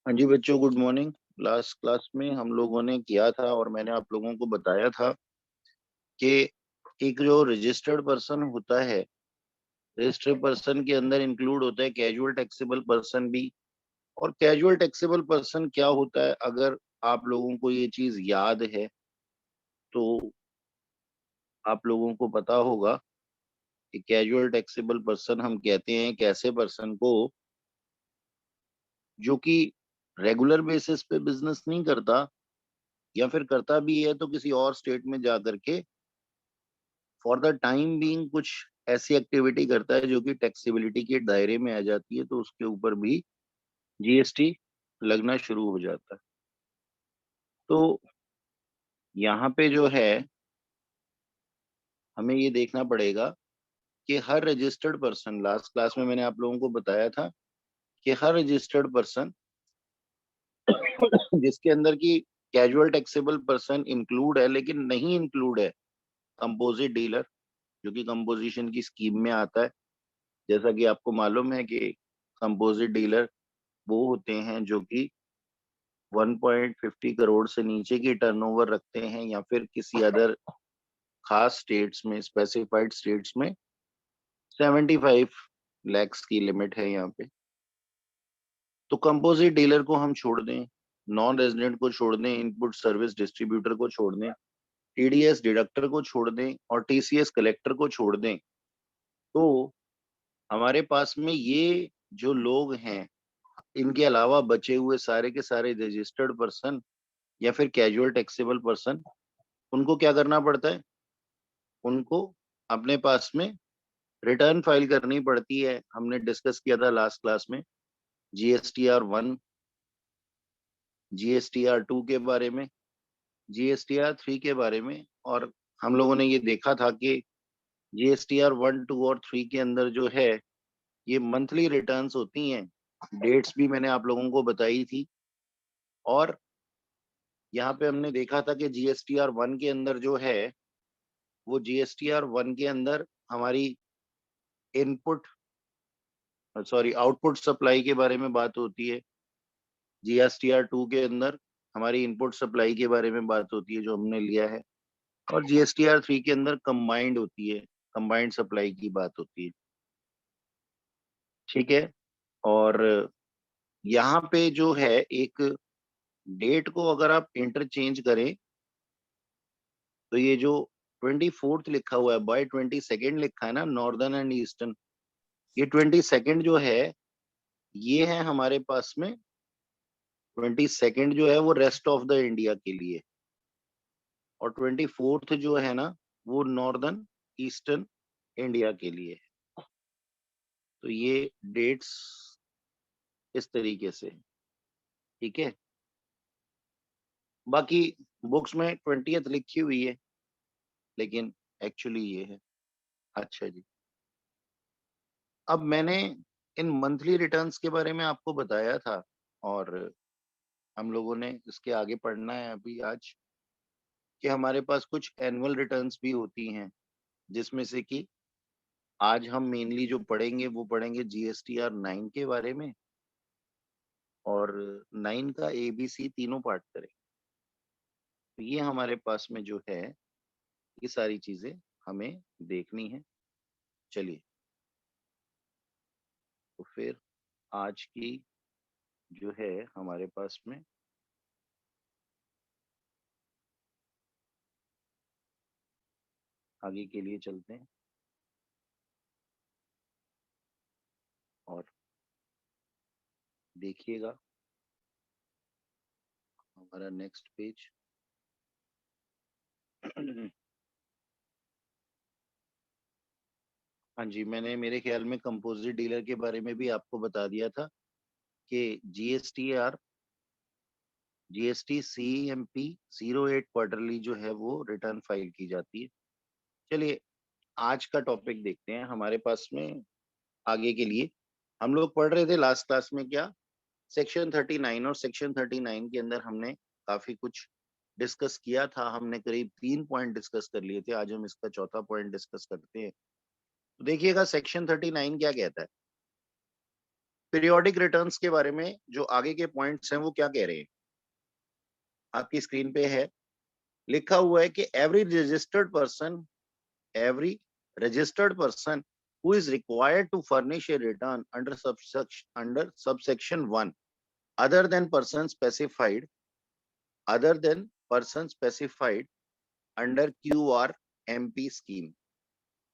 हाँ जी बच्चों, good morning. Last class में हम लोगों ने किया था और मैंने आप लोगों को बताया था कि एक जो रजिस्टर्ड पर्सन होता है, रजिस्टर्ड पर्सन के अंदर इंक्लूड होता है कैजुअल टैक्सेबल पर्सन भी। और कैजुअल टैक्सेबल पर्सन क्या होता है, अगर आप लोगों को ये चीज याद है तो आप लोगों को पता होगा कि कैजुअल टैक्सेबल पर्सन हम कहते हैं एक ऐसे पर्सन को जो कि रेगुलर बेसिस पे बिजनेस नहीं करता, या फिर करता भी है तो किसी और स्टेट में जा करके फॉर द टाइम बीइंग कुछ ऐसी एक्टिविटी करता है जो कि टैक्सेबिलिटी के दायरे में आ जाती है, तो उसके ऊपर भी जीएसटी लगना शुरू हो जाता है। तो यहाँ पे जो है हमें ये देखना पड़ेगा कि हर रजिस्टर्ड पर्सन, लास्ट क्लास में मैंने आप लोगों को बताया था कि हर रजिस्टर्ड पर्सन जिसके अंदर की कैजुअल टैक्सेबल पर्सन इंक्लूड है लेकिन नहीं इंक्लूड है कंपोजिट डीलर, जो कि कंपोजिशन की स्कीम में आता है। जैसा कि आपको मालूम है कि कंपोजिट डीलर वो होते हैं जो कि 1.50 करोड़ से नीचे की टर्नओवर रखते हैं, या फिर किसी अदर खास स्टेट्स में, स्पेसिफाइड स्टेट्स में 75 लैक्स की लिमिट है यहाँ पे। तो कंपोजिट डीलर को हम छोड़ दें, नॉन रेजिडेंट को छोड़ दें, इनपुट सर्विस डिस्ट्रीब्यूटर को छोड़ दें, टीडीएस डिडक्टर को छोड़ दें और टीसीएस कलेक्टर को छोड़ दें, तो हमारे पास में ये जो लोग हैं, इनके अलावा बचे हुए सारे के सारे रजिस्टर्ड पर्सन या फिर कैजुअल टैक्सेबल पर्सन, उनको क्या करना पड़ता है, उनको अपने पास में रिटर्न फाइल करनी पड़ती है। हमने डिस्कस किया था लास्ट क्लास में जीएसटीआर 1, जीएसटीआर 2 के बारे में, जीएसटीआर 3 के बारे में। और हम लोगों ने ये देखा था कि जीएसटीआर 1, 2 और 3 के अंदर जो है ये मंथली रिटर्न्स होती हैं। डेट्स भी मैंने आप लोगों को बताई थी। और यहाँ पे हमने देखा था कि जीएसटीआर 1 के अंदर जो है, वो जीएसटीआर 1 के अंदर हमारी इनपुट, सॉरी, आउटपुट सप्लाई के बारे में बात होती है। जीएसटीआर 2 के अंदर हमारी इनपुट सप्लाई के बारे में बात होती है जो हमने लिया है। और जीएसटीआर 3 के अंदर कंबाइंड होती है, कंबाइंड सप्लाई की बात होती है। ठीक है। और यहाँ पे जो है एक डेट को अगर आप इंटरचेंज करें, तो ये जो 24th लिखा हुआ है, बाय 22nd लिखा है ना, नॉर्दर्न एंड ईस्टर्न, ये 22nd जो है ये है हमारे पास में। 22nd जो है वो रेस्ट ऑफ द इंडिया के लिए, और 24th जो है ना वो नॉर्दर्न ईस्टर्न इंडिया के लिए है। तो ये डेट्स इस तरीके से, ठीक है। बाकी बुक्स में 20th लिखी हुई है, लेकिन एक्चुअली ये है। अच्छा जी, अब मैंने इन मंथली रिटर्न्स के बारे में आपको बताया था, और हम लोगों ने इसके आगे पढ़ना है अभी आज, कि हमारे पास कुछ एनुअल रिटर्न्स भी होती हैं, जिसमें से कि आज हम मेनली जो पढ़ेंगे वो पढ़ेंगे जीएसटीआर 9 के बारे में, और 9 का एबीसी तीनों पार्ट करें। तो ये हमारे पास में जो है ये सारी चीजें हमें देखनी है। चलिए, तो फिर आज की जो है हमारे पास में आगे के लिए चलते हैं, और देखिएगा हमारा नेक्स्ट पेज। हाँ जी, मैंने मेरे ख्याल में कंपोजिट डीलर के बारे में भी आपको बता दिया था कि जीएसटी CMP 08 क्वार्टरली जो है वो रिटर्न फाइल की जाती है। चलिए, आज का टॉपिक देखते हैं हमारे पास में। आगे के लिए हम लोग पढ़ रहे थे लास्ट क्लास में क्या, सेक्शन 39, और सेक्शन 39 के अंदर हमने काफी कुछ डिस्कस किया था। हमने करीब 3 पॉइंट डिस्कस कर लिए थे। आज हम इसका चौथा पॉइंट डिस्कस करते हैं। तो देखिएगा सेक्शन 39 क्या कहता है। पीरियोडिक रिटर्न्स के बारे में जो आगे के पॉइंट्स हैं वो क्या कह रहे हैं, आपकी स्क्रीन पे है, लिखा हुआ है कि every registered person who is required to furnish a return under subsection 1 other than person specified under QRMP scheme।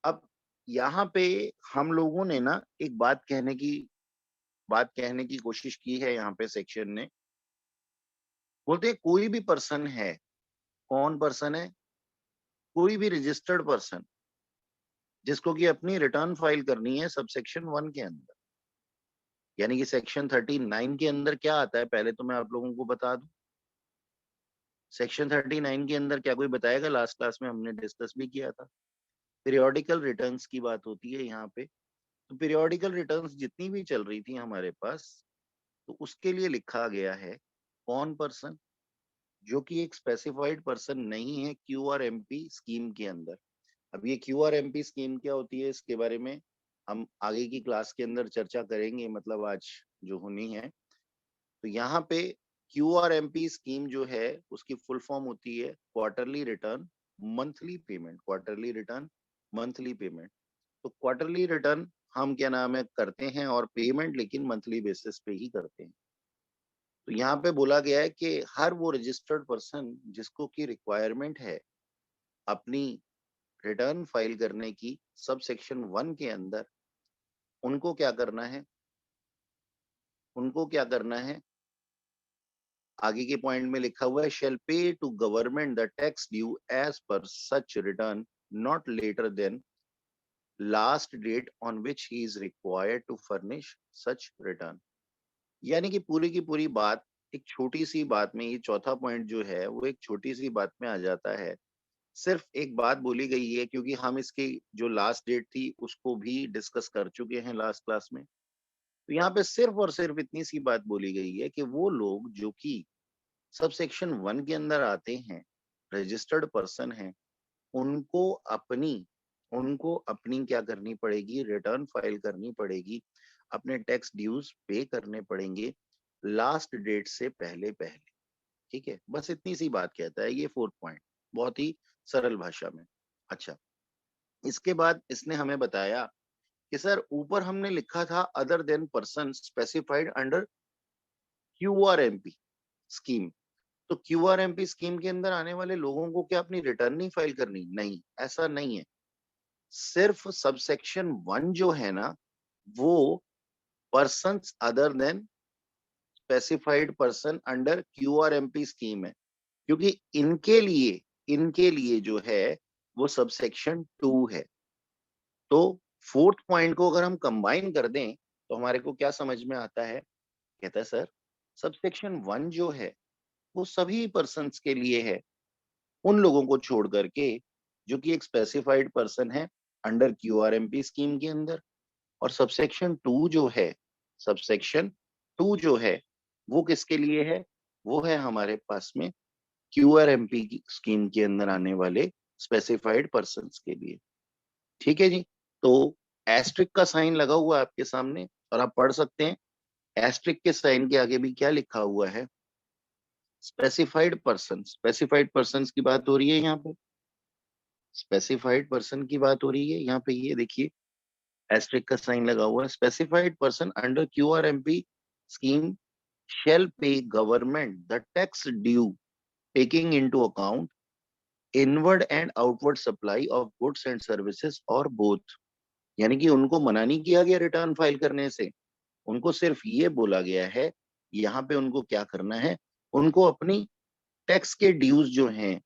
अब यहाँ पे हम लोगों ने ना एक बात कहने की कोशिश की है, यहाँ पे सेक्शन ने बोलते हैं कोई भी पर्सन है, कौन पर्सन है, कोई भी रजिस्टर्ड पर्सन जिसको कि अपनी रिटर्न फाइल करनी है सबसेक्शन 1 के अंदर, यानी कि सेक्शन 39 के अंदर क्या आता है, पहले तो मैं आप लोगों को बता दूं। सेक्शन 39 के अंदर क्या कोई बताएगा? लास्ट क्लास में हमने डिस्कस भी किया था, पीरियोडिकल रिटर्न्स की बात होती है यहाँ पे। तो पीरियोडिकल रिटर्न्स जितनी भी चल रही थी हमारे पास, तो उसके लिए लिखा गया है कौन पर्सन, जो कि एक स्पेसिफाइड पर्सन नहीं है QRMP स्कीम के अंदर। अब ये QRMP स्कीम क्या होती है, इसके बारे में हम आगे की क्लास के अंदर चर्चा करेंगे, मतलब आज जो होनी है। तो यहाँ पे QRMP स्कीम जो है उसकी फुल फॉर्म होती है quarterly return monthly payment. Quarterly return monthly payment, तो क्वार्टरली रिटर्न हम क्या नाम है करते हैं, और पेमेंट लेकिन मंथली बेसिस पे ही करते हैं। तो यहाँ पे बोला गया है कि हर वो रजिस्टर्ड पर्सन जिसको की रिक्वायरमेंट है अपनी रिटर्न फाइल करने की सब सेक्शन 1 के अंदर, उनको क्या करना है, उनको क्या करना है, आगे के पॉइंट में लिखा हुआ है shall pay to government the tax due as per such return not later than last date on which he is required to furnish such return. यानी कि पूरी की पूरी बात एक छोटी सी बात में, ये चौथा पॉइंट जो है वो एक छोटी सी बात में आ जाता है। सिर्फ एक बात बोली गई है, क्योंकि हम इसकी जो लास्ट डेट थी उसको भी डिस्कस कर चुके हैं लास्ट क्लास में। तो यहाँ पे सिर्फ और सिर्फ इतनी सी बात बोली गई है कि वो लोग जो कि सब सेक्शन 1 के अंदर आते हैं, रजिस्टर्ड पर्सन हैं, उनको अपनी उनको अपनी क्या करनी पड़ेगी, रिटर्न फाइल करनी पड़ेगी, अपने टैक्स ड्यूज पे करने पड़ेंगे लास्ट डेट से पहले पहले। ठीक है, बस इतनी सी बात कहता है ये 4th पॉइंट, बहुत ही सरल भाषा में। अच्छा, इसके बाद इसने हमें बताया कि सर ऊपर हमने लिखा था other than person specified under QRMP scheme, तो QRMP स्कीम के अंदर आने वाले लोगों को क्या अपनी रिटर्न नहीं फाइल करनी? नहीं, ऐसा नहीं है। सिर्फ सबसेक्शन 1 जो है ना, वो persons other than specified person under QRMP scheme है, क्योंकि इनके लिए जो है वो सबसेक्शन 2 है। तो 4th पॉइंट को अगर हम कंबाइन कर दें तो हमारे को क्या समझ में आता है, कहता है सर सबसेक्शन 1 जो है वो सभी पर्सन्स के लिए है, उन लोगों को छोड़ करके जो कि एक स्पेसिफाइड पर्सन है अंडर QRMP स्कीम के अंदर। और सबसेक्शन 2 जो है वो किसके लिए है, वो है हमारे पास में QRMP की स्कीम के अंदर आने वाले स्पेसिफाइड पर्सन्स के लिए। ठीक है जी, तो एस्ट्रिक का साइन लगा हुआ है आपके सामने और आप पढ़ सकते हैं एस्ट्रिक के साइन के आगे भी क्या लिखा हुआ है, स्पेसिफाइड पर्सन की बात हो रही है यहाँ पे, स्पेसिफाइड पर्सन की बात हो रही है यहाँ पे, ये देखिए एस्ट्रिक का साइन लगा हुआ है। Specified person under QRMP scheme shall pay government the tax due taking into account inward and outward supply of goods and services or both। यानी कि उनको मना नहीं किया गया रिटर्न फाइल करने से, उनको सिर्फ ये बोला गया है यहाँ पे उनको क्या करना है, उनको अपनी टैक्स के ड्यूज जो हैं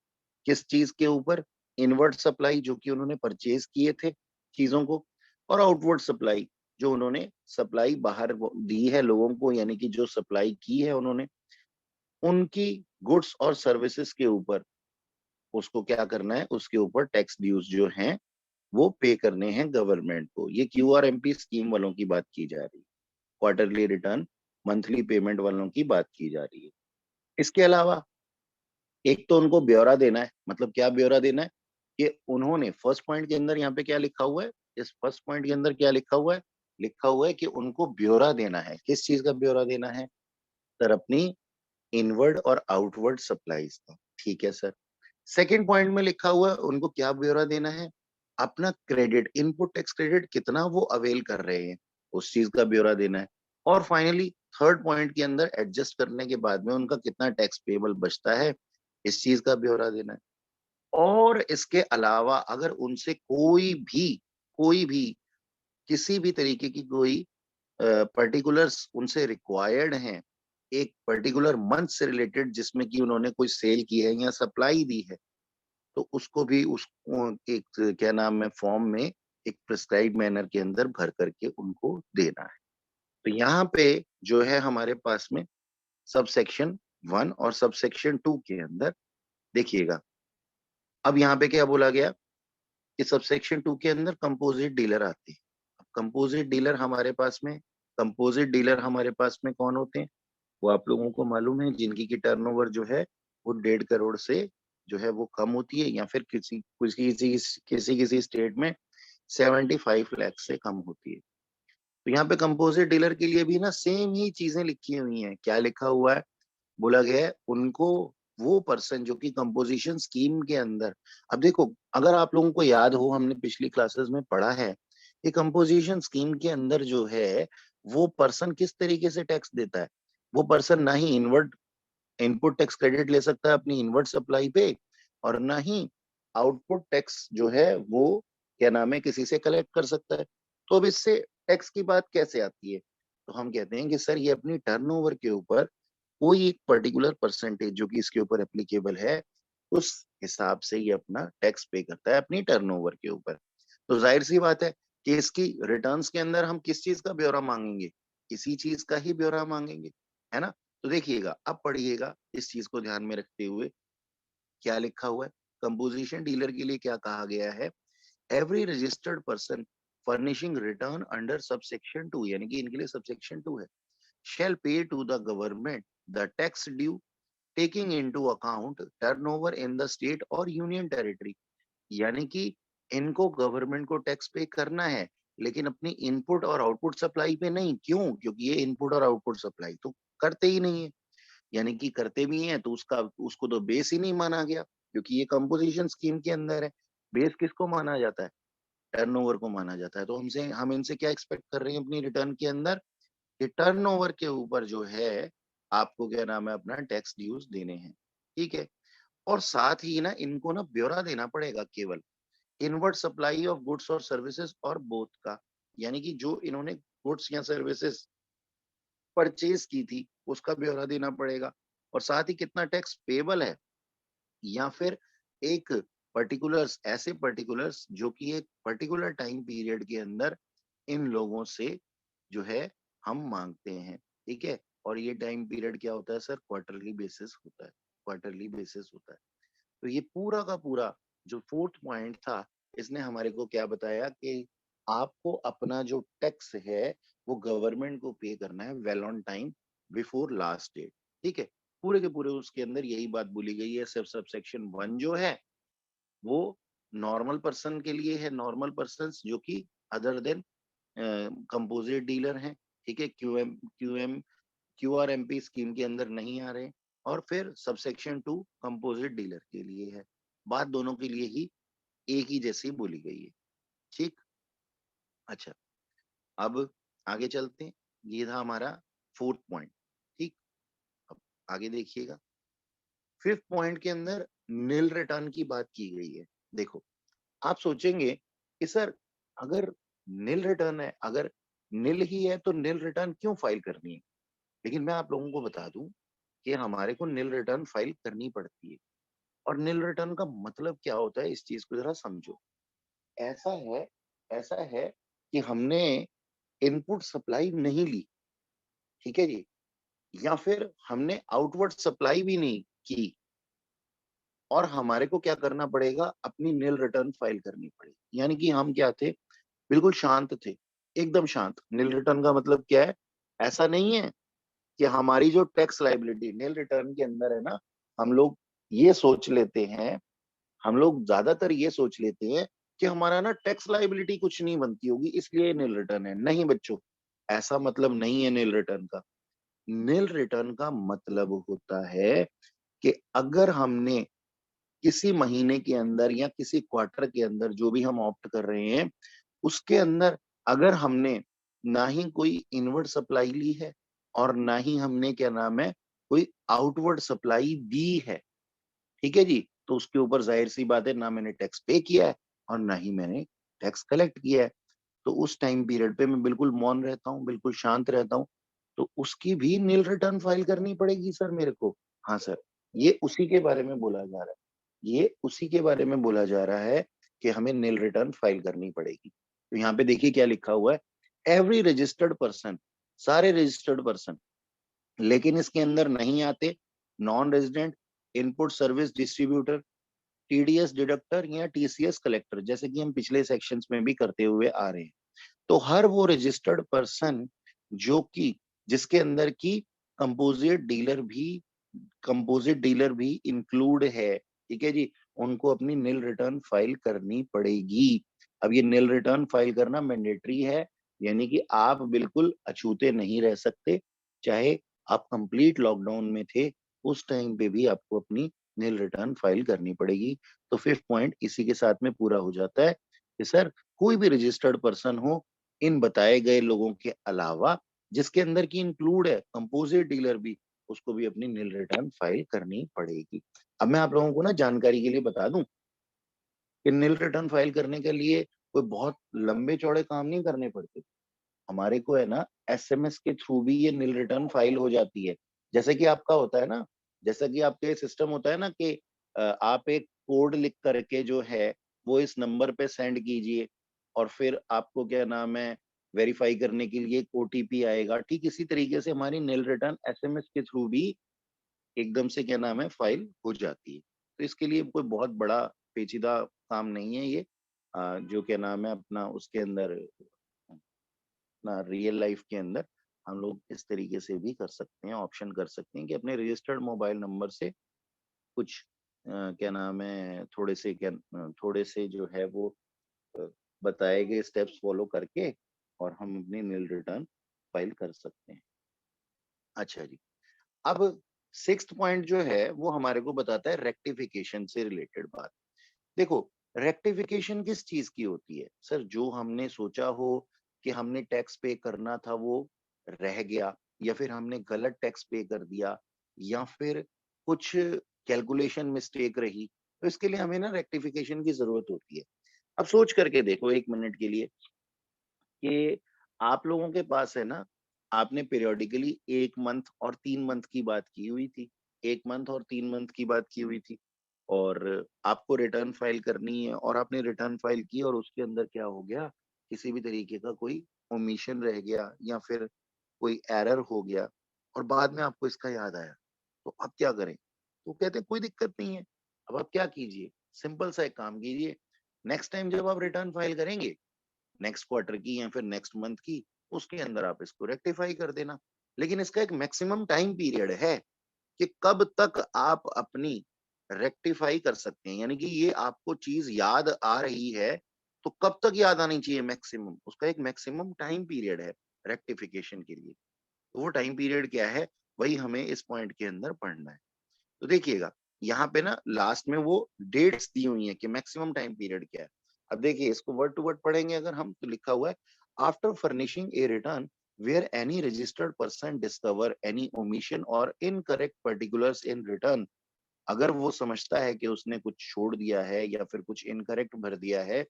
किस चीज के ऊपर, इनवर्ड सप्लाई जो कि उन्होंने परचेज किए थे चीजों को, और आउटवर्ड सप्लाई जो उन्होंने सप्लाई बाहर दी है लोगों को, यानी कि जो सप्लाई की है उन्होंने, उनकी गुड्स और सर्विसेज के ऊपर उसको क्या करना है, उसके ऊपर टैक्स ड्यूज जो हैं वो पे करने हैं गवर्नमेंट को। ये QRMP स्कीम वालों की बात की जा रही है, क्वार्टरली रिटर्न मंथली पेमेंट वालों की बात की जा रही है। इसके अलावा एक तो उनको ब्यौरा देना है, मतलब क्या ब्यौरा देना है कि उन्होंने फर्स्ट पॉइंट के अंदर यहाँ पे क्या लिखा हुआ है, इस फर्स्ट पॉइंट के अंदर क्या लिखा हुआ है लिखा हुआ है कि उनको ब्यौरा देना है। किस चीज का ब्यौरा देना है सर? अपनी इनवर्ड और आउटवर्ड सप्लाईज का। ठीक है सर। सेकंड पॉइंट में लिखा हुआ है उनको क्या ब्यौरा देना है? अपना क्रेडिट, इनपुट टैक्स क्रेडिट कितना वो अवेल कर रहे हैं, उस चीज का ब्यौरा देना है। और फाइनली थर्ड पॉइंट के अंदर एडजस्ट करने के बाद में उनका कितना टैक्स पेबल बचता है, इस चीज का ब्यौरा देना है। और इसके अलावा अगर उनसे कोई भी किसी भी तरीके की कोई पर्टिकुलर्स उनसे रिक्वायर्ड हैं, एक पर्टिकुलर मंथ से रिलेटेड जिसमें कि उन्होंने कोई सेल की है या सप्लाई दी है, तो उसको भी उस एक क्या नाम है फॉर्म में एक प्रिस्क्राइब मैनर के अंदर भर करके उनको देना है। तो यहाँ पे जो है हमारे पास में सब सेक्शन 1 और सब सेक्शन 2 के अंदर देखिएगा, अब यहाँ पे क्या बोला गया कि सब सेक्शन 2 के अंदर कंपोजिट डीलर आते हैं। अब कंपोजिट डीलर हमारे पास में कौन होते हैं? वो आप लोगों को मालूम है, जिनकी की टर्नओवर जो है वो 1.5 करोड़ से जो है वो कम होती है, या फिर किसी स्टेट में 75 लाख से कम होती है। तो यहाँ पे कंपोजिट डीलर के लिए भी ना सेम ही चीजें लिखी हुई हैं। क्या लिखा हुआ है? बोला गया है उनको वो पर्सन जो कि कंपोजिशन स्कीम के अंदर, अब देखो अगर आप लोगों को याद हो, हमने पिछली क्लासेस में पढ़ा है कि कंपोजिशन स्कीम के अंदर जो है वो पर्सन किस तरीके से टैक्स देता है। वो पर्सन ना ही इनवर्ड इनपुट टैक्स क्रेडिट ले सकता है अपनी इनवर्ड सप्लाई पे, और ना ही आउटपुट टैक्स जो है वो क्या नाम है किसी से कलेक्ट कर सकता है। तो अब इससे टैक्स की बात कैसे आती है? तो हम कहते हैं कि सर ये अपनी टर्नओवर के ऊपर कोई एक पर्टिकुलर परसेंटेज जो कि इसके ऊपर एप्लीकेबल है, उस हिसाब से ये अपना टैक्स पे करता है अपनी टर्नओवर के ऊपर। तो जाहिर सी बात है कि इसकी रिटर्न्स के अंदर हम किस चीज का ब्यौरा मांगेंगे? इसी चीज का ही ब्यौरा मांगेंगे, है ना? तो देखिएगा, अब पढ़िएगा इस चीज को ध्यान में रखते हुए क्या लिखा हुआ है। कंपोजिशन डीलर के लिए क्या कहा गया है? Every registered person furnishing return under subsection 2, यानी कि इनके लिए सबसेक्शन 2 है, shall pay to the government the tax due taking into account turnover in the state or union territory। यानी कि इनको गवर्नमेंट को टैक्स पे करना है, लेकिन अपनी इनपुट और आउटपुट सप्लाई पे नहीं। क्यों? क्योंकि ये इनपुट और आउटपुट सप्लाई तो करते ही नहीं है, यानी कि करते भी हैं तो उसको तो बेस ही नहीं माना गया, क्योंकि ये कंपोजिशन स्कीम के अंदर है। बेस किसको माना जाता है? टर्नओवर को माना जाता है। तो हम इनसे क्या एक्सपेक्ट कर रहे हैं अपनी रिटर्न के अंदर? कि टर्नओवर के ऊपर जो है आपको क्या नाम है अपना टैक्स ड्यूज देने हैं। ठीक है। और साथ ही ना इनको ना ब्यौरा देना पड़ेगा केवल इनवर्ड सप्लाई ऑफ गुड्स और सर्विसेज और बोथ का, यानी कि जो इन्होंने गुड्स या सर्विसेज परचेज की थी उसका ब्यौरा देना पड़ेगा, और साथ ही कितना टैक्स पेबल है, या फिर एक पर्टिकुलर्स, ऐसे पर्टिकुलर्स जो कि एक पर्टिकुलर टाइम पीरियड के अंदर इन लोगों से जो है हम मांगते हैं। ठीक है। और ये टाइम पीरियड क्या होता है सर? क्वार्टरली बेसिस होता है। क्वार्टरली बेसिस होता है। तो ये पूरा का पूरा जो फोर्थ पॉइंट था, इसने हमारे को क्या बताया कि आपको अपना जो टैक्स है वो गवर्नमेंट को पे करना है well on time before last date. ठीक है। पूरे के पूरे उसके अंदर यही बात बोली गई है। सिर्फ सबसेक्शन 1 जो है वो नॉर्मल पर्सन के लिए है, नॉर्मल पर्सन जो कि अदर देन कंपोजिट डीलर हैं। ठीक है। क्यूआरएमपी स्कीम के अंदर नहीं आ रहे। और फिर सबसेक्शन 2 कंपोजिट डीलर के लिए है। बात दोनों के लिए ही एक ही जैसी बोली गई है। ठीक। अच्छा, अब आगे चलते हैं। ये था हमारा फोर्थ पॉइंट। ठीक। अब आगे देखिएगा, फिफ्थ पॉइंट के अंदर नील रिटर्न की बात की गई है। देखो, आप सोचेंगे कि सर अगर नील रिटर्न है, अगर नील ही है तो नील रिटर्न क्यों फाइल करनी है? लेकिन मैं आप लोगों को बता दूं कि हमारे को नील रिटर्न फाइल करनी पड़ती है। और नील रिटर्न का मतलब क्या होता है, इस चीज को जरा समझो। ऐसा है ऐसा है कि हमने इनपुट सप्लाई नहीं ली, ठीक है जी, या फिर हमने आउटवर्ड सप्लाई भी नहीं की, और हमारे को क्या करना पड़ेगा? अपनी नील रिटर्न फाइल करनी पड़ेगी। यानी कि हम क्या थे? बिल्कुल शांत थे, एकदम शांत। नील रिटर्न का मतलब क्या है? ऐसा नहीं है कि हमारी जो टैक्स लाइबिलिटी नील रिटर्न के अंदर है ना, हम लोग ये सोच लेते हैं, हम लोग ज्यादातर ये सोच लेते हैं कि हमारा ना टैक्स लायबिलिटी कुछ नहीं बनती होगी इसलिए नील रिटर्न है। नहीं बच्चों, ऐसा मतलब नहीं है नील रिटर्न का। नील रिटर्न का मतलब होता है कि अगर हमने किसी महीने के अंदर या किसी क्वार्टर के अंदर जो भी हम ऑप्ट कर रहे हैं, उसके अंदर अगर हमने ना ही कोई इनवर्ड सप्लाई ली है और ना ही हमने क्या नाम है कोई आउटवर्ड सप्लाई दी है, ठीक है जी? तो उसके ऊपर ज़ाहिर-सी बात है ना मैंने टैक्स पे किया है और ना ही मैंने टैक्स कलेक्ट किया है। तो उस टाइम पीरियड पे मैं बिल्कुल मौन रहता हूँ, बिल्कुल शांत रहता हूँ। तो उसकी भी नील रिटर्न फाइल करनी पड़ेगी सर मेरे को? हाँ सर, ये उसी के बारे में बोला जा रहा है। ये उसी के बारे में बोला जा रहा है कि हमें नील रिटर्न फाइल करनी पड़ेगी। तो यहाँ पे देखिए क्या लिखा हुआ है, एवरी रजिस्टर्ड पर्सन, सारे रजिस्टर्ड पर्सन, लेकिन इसके अंदर नहीं आते non resident, input service distributor, TDS deductor या टीसीएस कलेक्टर, जैसे कि हम पिछले सेक्शंस में भी करते हुए आ रहे हैं। तो हर वो रजिस्टर्ड पर्सन जो कि जिसके अंदर की कंपोजिट डीलर भी कंपोजिट डीलर भी इंक्लूड है, ठीक है जी? उनको अपनी निल रिटर्न फाइल करनी पड़ेगी। अब ये निल रिटर्न फाइल करना मैंडेटरी है, यानी कि आप बिल्कुल अछूते नहीं रह सकते, चाहे आप कंप्लीट लॉकडाउन में थे, उस टाइम पे भी आपको अपनी निल रिटर्न फाइल करनी पड़ेगी। तो 5th पॉइंट इसी के साथ में पूरा हो जाता है कि सर कोई भी रजिस्टर्ड पर्सन हो, इन बताए गए लोगों के अलावा, जिसके अंदर की इंक्लूड है कंपोजिट डीलर भी, उसको भी अपनी निल रिटर्न फाइल करनी पड़ेगी। अब मैं आप लोगों को ना जानकारी के लिए बता दूं कि निल रिटर्न फाइल करने के लिए कोई बहुत लंबे चौड़े काम नहीं करने पड़ते। हमारे को है ना एसएमएस के थ्रू भी ये निल रिटर्न फाइल हो जाती है। जैसे कि आपका होता है ना, जैसा कि आपके सिस्टम होता है ना कि आप एक कोड लिख करके जो है वो इस नंबर पे सेंड कीजिए और फिर आपको क्या नाम है वेरीफाई करने के लिए एक ओटीपी आएगा। ठीक इसी तरीके से हमारी निल रिटर्न एसएमएस के थ्रू भी एकदम से क्या नाम है फाइल हो जाती है। तो इसके लिए कोई बहुत बड़ा पेचीदा काम नहीं है ये, जो क्या नाम है अपना उसके अंदर अपना रियल लाइफ के अंदर हम लोग इस तरीके से भी कर सकते हैं, ऑप्शन कर सकते हैं कि अपने रजिस्टर्ड मोबाइल नंबर से कुछ क्या नाम है थोड़े से जो है वो अ, बताए गए स्टेप्स फॉलो करके और हम अपनी नील रिटर्न फाइल कर सकते हैं। अच्छा जी। अब 6th पॉइंट जो है वो हमारे को बताता है रेक्टिफिकेशन से रिलेटेड बात। देखो, रेक्टिफिकेशन किस चीज की होती है? सर जो हमने सोचा हो कि हमने टैक्स पे करना था वो रह गया, या फिर हमने गलत टैक्स पे कर दिया, या फिर कुछ कैलकुलेशन मिस्टेक रही, तो इसके लिए हमें ना रेक्टिफिकेशन की जरूरत होती है। अब सोच करके देखो 1 मिनट के लिए कि आप लोगों के पास है ना, आपने पीरियोडिकली 1 मंथ और 3 मंथ की बात की हुई थी। 1 मंथ और 3 मंथ की बात की हुई थी और आपको रिटर्न फाइल करनी है और आपने रिटर्न फाइल की और उसके अंदर क्या हो गया, किसी भी तरीके का कोई ओमिशन रह गया या फिर कोई एरर हो गया और बाद में आपको इसका याद आया। तो अब क्या करें? तो कहते हैं कोई दिक्कत नहीं है। अब आप क्या कीजिए? सिंपल सा एक काम कीजिए, नेक्स्ट टाइम जब आप रिटर्न फाइल करेंगे नेक्स्ट क्वार्टर की या फिर नेक्स्ट मंथ की, उसके अंदर आप इसको रेक्टिफाई कर देना। लेकिन इसका एक मैक्सिमम टाइम पीरियड है कि कब तक आप अपनी रेक्टिफाई कर सकते हैं। यानी कि ये आपको चीज़ याद आ रही है, तो कब तक याद आनी चाहिए मैक्सिमम? उसका एक मैक्सिमम टाइम पीरियड है रेक्टिफिकेशन के लिए। तो वो टाइम पीरियड क्या है, वही हमें इस पॉइंट के अंदर पढ़ना है। तो देखिएगा, यहाँ पे ना लास्ट में वो डेट्स दी हुई हैं कि मैक्सिमम टाइम पीरियड क्या है। अब देखिए इसको वर्ड टू वर्ड पढ़ेंगे अगर हम, तो लिखा हुआ है after furnishing a return where any registered person discover any omission or incorrect particulars in return, अगर वो समझता है कि उसने कुछ छोड़ दिया है या फिर कुछ इनकरेक्ट भर दिया है,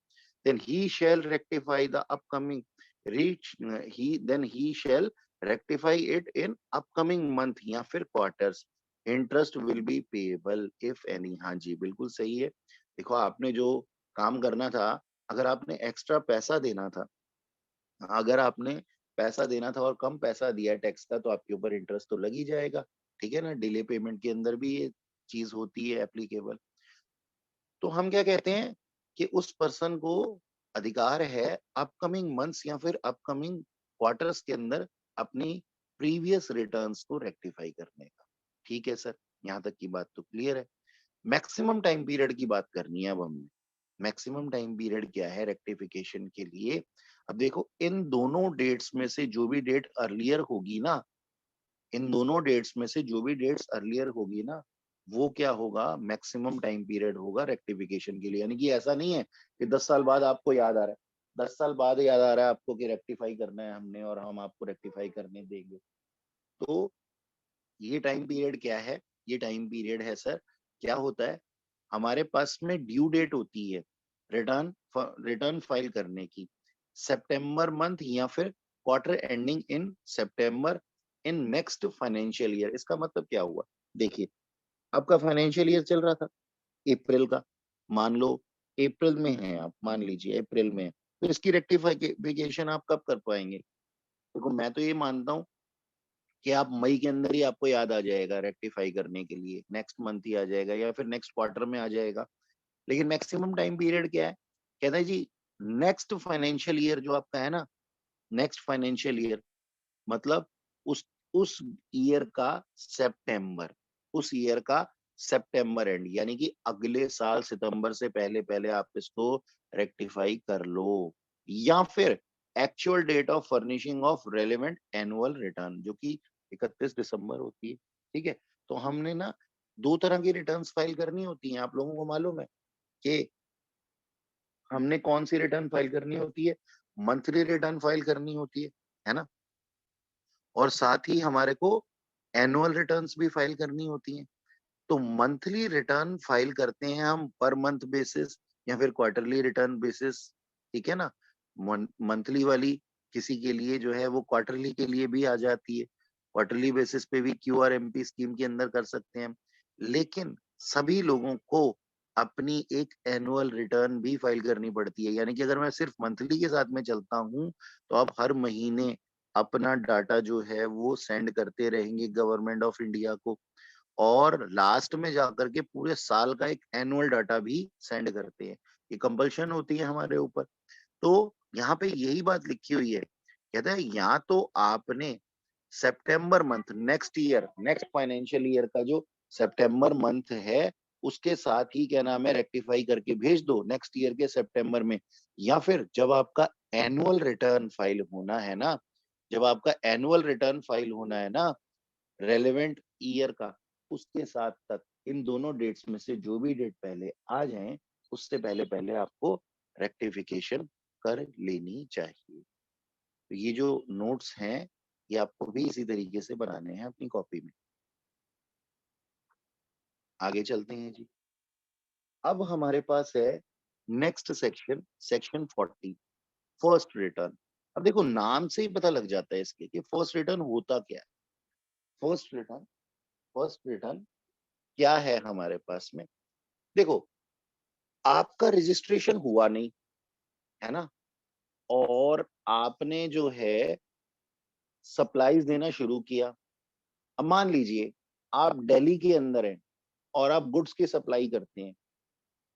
then he shall rectify the upcoming reach he then he shall rectify it in upcoming month या फिर quarters, interest will be payable if any। हाँ जी बिल्कुल सही है। देखो आपने जो काम करना था, अगर आपने एक्स्ट्रा पैसा देना था, अगर आपने पैसा देना था और कम पैसा दिया टैक्स का, तो आपके ऊपर इंटरेस्ट तो लग ही जाएगा, ठीक है ना? डिले पेमेंट के अंदर भी ये चीज होती है एप्लीकेबल। तो हम क्या कहते हैं कि उस पर्सन को अधिकार है अपकमिंग मंथ्स या फिर अपकमिंग क्वार्टर्स के अंदर अपनी प्रीवियस रिटर्न्स को रेक्टिफाई करने का। ठीक है सर, यहाँ तक की बात तो क्लियर है। मैक्सिमम टाइम पीरियड की बात करनी है अब हमने। मैक्सिमम टाइम पीरियड क्या है रेक्टिफिकेशन के लिए? अब देखो इन दोनों डेट्स में से जो भी डेट अर्लियर होगी ना, इन दोनों डेट्स में से जो भी डेट्स अर्लियर होगी ना, वो क्या होगा, मैक्सिमम टाइम पीरियड होगा रेक्टिफिकेशन के लिए। यानी कि ऐसा नहीं है कि 10 साल बाद आपको याद आ रहा है, 10 साल बाद याद आ रहा है आपको कि रेक्टिफाई करना है हमने और हम आपको रेक्टिफाई करने देंगे। तो ये टाइम पीरियड क्या है? ये टाइम पीरियड है सर, क्या होता है, हमारे पास में ड्यू डेट होती है रिटर्न रिटर्न फाइल करने की, सितंबर मंथ या फिर quarter ending in September in next financial year. इसका मतलब क्या हुआ? देखिए, आपका फाइनेंशियल ईयर चल रहा था अप्रैल का, मान लो अप्रैल में है आप, मान लीजिए अप्रैल में है, तो इसकी रेक्टिफिकेशन आप कब कर पाएंगे? देखो मैं तो ये मानता हूँ कि आप मई के अंदर ही आपको याद आ जाएगा रेक्टिफाई करने के लिए, नेक्स्ट मंथ ही आ जाएगा या फिर नेक्स्ट क्वार्टर में आ जाएगा। लेकिन मैक्सिमम टाइम पीरियड क्या है? कहता है जी नेक्स्ट फाइनेंशियल ईयर जो आपका है ना, नेक्स्ट फाइनेंशियल ईयर मतलब उस उस ईयर का सितंबर, उस ईयर का सितंबर एंड, यानी कि अगले साल सितंबर से पहले पहले आप इसको रेक्टिफाई कर लो, या फिर actual date of furnishing of relevant annual return जो कि 31 दिसंबर होती है। ठीक है, तो हमने ना दो तरह की रिटर्न्स फाइल करनी होती हैं, आप लोगों को मालूम है कि हमने कौन सी रिटर्न फाइल करनी होती है? मंथली रिटर्न फाइल करनी होती है ना? और साथ ही हमारे को एनुअल रिटर्न्स भी फाइल करनी होती हैं। तो मंथली रिटर्न फाइल करते हैं हम पर मंथ बेसिस या फिर क्वार्टरली रिटर्न बेसिस, ठीक है ना? मंथली वाली किसी के लिए जो है वो क्वार्टरली के लिए भी आ जाती है, क्वार्टरली बेसिस पे भी क्यूआरएमपी स्कीम के अंदर कर सकते हैं हम। लेकिन सभी लोगों को अपनी एक एनुअल रिटर्न भी फाइल करनी पड़ती है, यानी कि अगर मैं सिर्फ मंथली के साथ में चलता हूँ तो आप हर महीने अपना डाटा जो है वो सेंड करते रहेंगे गवर्नमेंट ऑफ इंडिया को, और लास्ट में जाकर के पूरे साल का एक एनुअल डाटा भी सेंड करते हैं। ये कंपल्शन होती है हमारे ऊपर। तो यहाँ पे यही बात लिखी हुई है, कहता है या तो आपने सितंबर month next year, next financial year का जो सितंबर मंथ है उसके साथ ही क्या नाम है रेक्टिफाई करके भेज दो नेक्स्ट ईयर के सितंबर में, या फिर जब आपका एनुअल रिटर्न फाइल होना है ना, जब आपका एनुअल रिटर्न फाइल होना है ना रेलेवेंट ईयर का, उसके साथ तक इन दोनों डेट्स में से जो भी डेट पहले आ जाए उससे पहले पहले आपको रेक्टिफिकेशन कर लेनी चाहिए। तो ये जो नोट्स हैं ये आपको भी इसी तरीके से बनाने हैं अपनी कॉपी में। आगे चलते हैं जी। अब हमारे पास है next section, section 40, first return. अब देखो नाम से ही पता लग जाता है इसके कि फर्स्ट रिटर्न होता क्या है। फर्स्ट रिटर्न, फर्स्ट रिटर्न क्या है हमारे पास में? देखो, आपका रजिस्ट्रेशन हुआ नहीं, है ना? और आपने जो है सप्लाईज देना शुरू किया। अब मान लीजिए आप दिल्ली के अंदर हैं और आप गुड्स की सप्लाई करते हैं,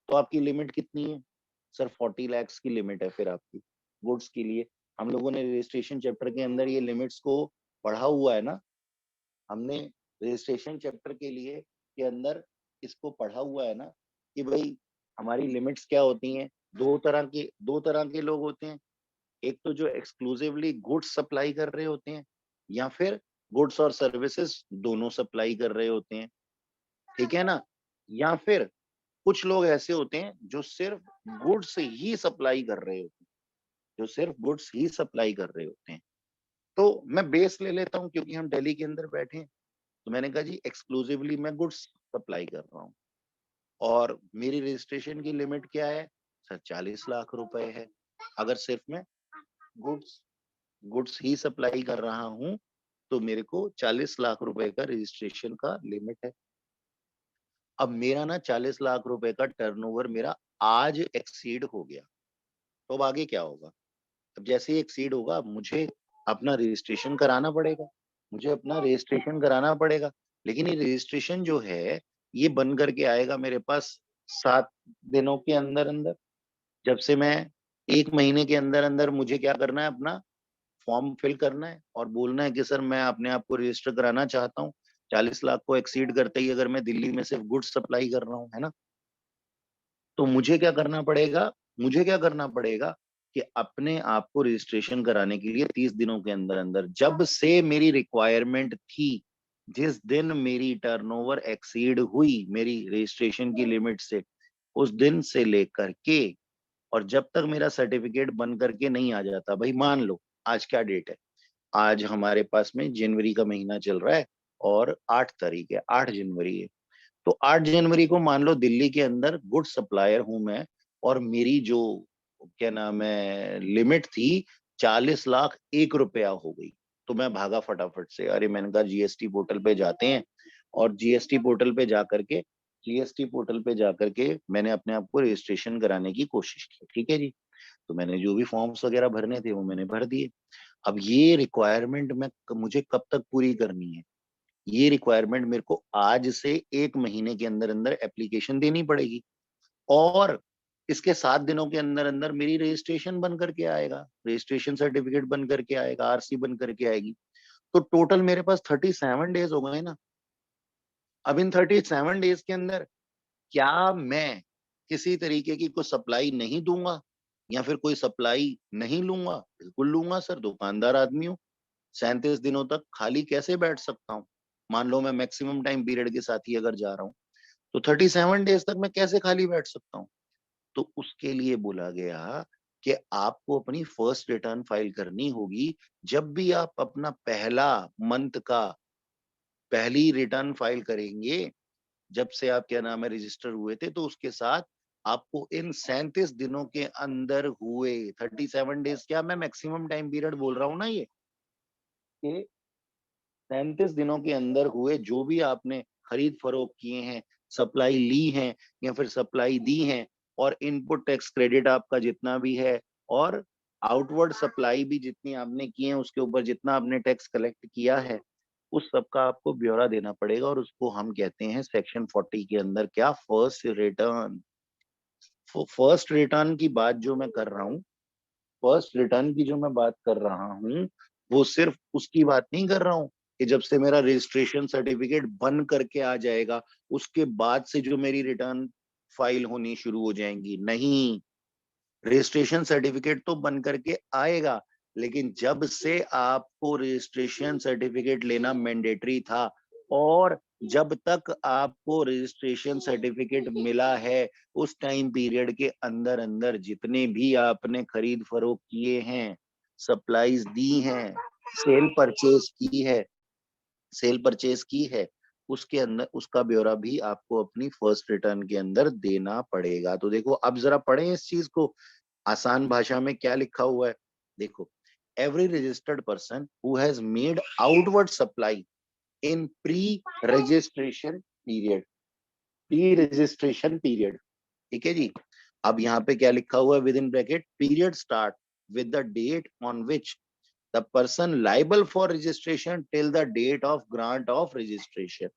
तो आपकी लिमिट कितनी है? सर 40 लाख की लिमिट है फिर आपकी गुड्स के लिए। हम लोगों ने रजिस्ट्रेशन चैप्टर के अंदर ये लिमिट्स को पढ़ा हुआ है ना, हमने रजिस्ट्रेशन चैप्टर के लिए के अंदर इसको पढ़ा हुआ है ना कि भाई हमारी लिमिट्स क्या होती हैं। दो तरह के लोग होते हैं, एक तो जो एक्सक्लूसिवली गुड्स सप्लाई कर रहे होते हैं, या फिर गुड्स और सर्विसेज दोनों सप्लाई कर रहे होते हैं, ठीक है ना? या फिर कुछ लोग ऐसे होते हैं जो सिर्फ गुड्स ही सप्लाई कर रहे होते हैं, जो सिर्फ गुड्स ही सप्लाई कर रहे होते हैं। तो मैं बेस ले लेता हूँ क्योंकि हम दिल्ली के अंदर बैठे हैं, तो मैंने कहा जी एक्सक्लूसिवली मैं गुड्स सप्लाई कर रहा हूँ और मेरी रजिस्ट्रेशन की लिमिट क्या है? सर 40 लाख रुपए है। अगर सिर्फ मैं गुड्स गुड्स ही सप्लाई कर रहा हूँ तो मेरे को 40 लाख रुपए का रजिस्ट्रेशन का लिमिट है। अब मेरा ना 40 लाख रुपए का टर्नओवर मेरा आज एक्सीड हो गया, तो अब आगे क्या होगा? अब जैसे ही एक्सीड होगा अब मुझे अपना रजिस्ट्रेशन कराना पड़ेगा, मुझे अपना रजिस्ट्रेशन कराना पड़ेगा। लेकिन ये रजिस्ट्रेशन जो है ये बन करके आएगा मेरे पास 7 दिनों के अंदर अंदर। जब से मैं 1 महीने के अंदर अंदर मुझे क्या करना है, अपना फॉर्म फिल करना है और बोलना है कि सर मैं अपने आप को रजिस्टर कराना चाहता हूँ। 40 लाख को एक्सीड करते ही अगर मैं दिल्ली में सिर्फ गुड्स सप्लाई कर रहा हूँ, है ना? तो मुझे क्या करना पड़ेगा, मुझे क्या करना पड़ेगा कि अपने आप को रजिस्ट्रेशन कराने के लिए 30 दिनों के अंदर अंदर, जब से मेरी रिक्वायरमेंट थी, जिस दिन मेरी टर्नओवर एक्सीड हुई मेरी रजिस्ट्रेशन की लिमिट से, उस दिन से लेकर के और जब तक मेरा सर्टिफिकेट बन करके नहीं आ जाता, भाई मान लो आज क्या डेट है, आज हमारे पास में जनवरी का महीना चल रहा है और 8 तारीख है, 8 जनवरी है। तो 8 जनवरी को मान लो दिल्ली के अंदर गुड सप्लायर हूं मैं, और मेरी जो क्या नाम है लिमिट थी 40 लाख 1 रुपया हो गई। तो मैं भागा फटाफट से, अरे मैंने कहा जीएसटी पोर्टल पे जाते हैं, और जीएसटी पोर्टल पे जा करके, जीएसटी पोर्टल पे जा करके मैंने अपने आप को रजिस्ट्रेशन कराने की कोशिश की। ठीक है जी, तो मैंने जो भी फॉर्म्स वगैरह भरने थे वो मैंने भर दिए। अब ये रिक्वायरमेंट मैं मुझे कब तक पूरी करनी है, ये रिक्वायरमेंट मेरे को आज से 1 महीने के अंदर अंदर एप्लीकेशन देनी पड़ेगी, और इसके 7 दिनों के अंदर अंदर मेरी रजिस्ट्रेशन बन करके आएगा, रजिस्ट्रेशन सर्टिफिकेट बन करके आएगा, आरसी बन करके आएगी। तो टोटल मेरे पास 37 डेज हो गए ना। अब इन 37 डेज के अंदर क्या मैं किसी तरीके की कोई सप्लाई नहीं दूंगा या फिर कोई सप्लाई नहीं लूंगा? बिल्कुल लूंगा सर, दुकानदार आदमी हूँ। 37 दिनों तक खाली कैसे बैठ सकता हूँ? मान लो मैं मैक्सिमम टाइम पीरियड के साथ ही अगर जा रहा हूँ, तो 37 डेज तक मैं कैसे खाली बैठ सकता हूँ? तो उसके लिए बोला गया कि आपको अपनी फर्स्ट रिटर्न फाइल करनी होगी। जब भी आप अपना पहला मंथ का पहली रिटर्न फाइल करेंगे, जब से आप क्या नाम है रजिस्टर हुए थे, तो उसके साथ आपको इन 37 दिनों के अंदर हुए 37 डेज, क्या मैं मैक्सिमम टाइम पीरियड बोल रहा हूँ ना, ये 37 दिनों के अंदर हुए जो भी आपने खरीद फरोख्त किए हैं, सप्लाई ली है या फिर सप्लाई दी है, और इनपुट टैक्स क्रेडिट आपका जितना भी है, और आउटवर्ड सप्लाई भी जितनी आपने की है उसके ऊपर जितना आपने टैक्स कलेक्ट किया है, उस सब का आपको ब्यौरा देना पड़ेगा, और उसको हम कहते हैं सेक्शन 40 के अंदर क्या, फर्स्ट रिटर्न। फर्स्ट रिटर्न की बात जो मैं कर रहा हूँ, फर्स्ट रिटर्न की जो मैं बात कर रहा हूँ, वो सिर्फ उसकी बात नहीं कर रहा हूँ कि जब से मेरा रजिस्ट्रेशन सर्टिफिकेट बन करके आ जाएगा उसके बाद से जो मेरी रिटर्न फाइल होनी शुरू हो जाएंगी, नहीं। रजिस्ट्रेशन सर्टिफिकेट तो बन करके आएगा, लेकिन जब से आपको रजिस्ट्रेशन सर्टिफिकेट लेना मैंडेटरी था, और जब तक आपको रजिस्ट्रेशन सर्टिफिकेट मिला है, उस टाइम पीरियड के अंदर अंदर जितने भी आपने खरीद फरोख्त किए हैं, सप्लाईज दी हैं, सेल परचेज की है, सेल परचेज की है, उसके अंदर उसका ब्यौरा भी आपको अपनी फर्स्ट रिटर्न के अंदर देना पड़ेगा। तो देखो, अब जरा पढ़ें इस चीज को, आसान भाषा में क्या लिखा हुआ है। देखो, every registered person who has made outward supply in pre registration period, pre registration period, ठीक है जी। अब यहाँ पे क्या लिखा हुआ है, within bracket, period start with the date on which the person liable for registration till the date of grant of registration.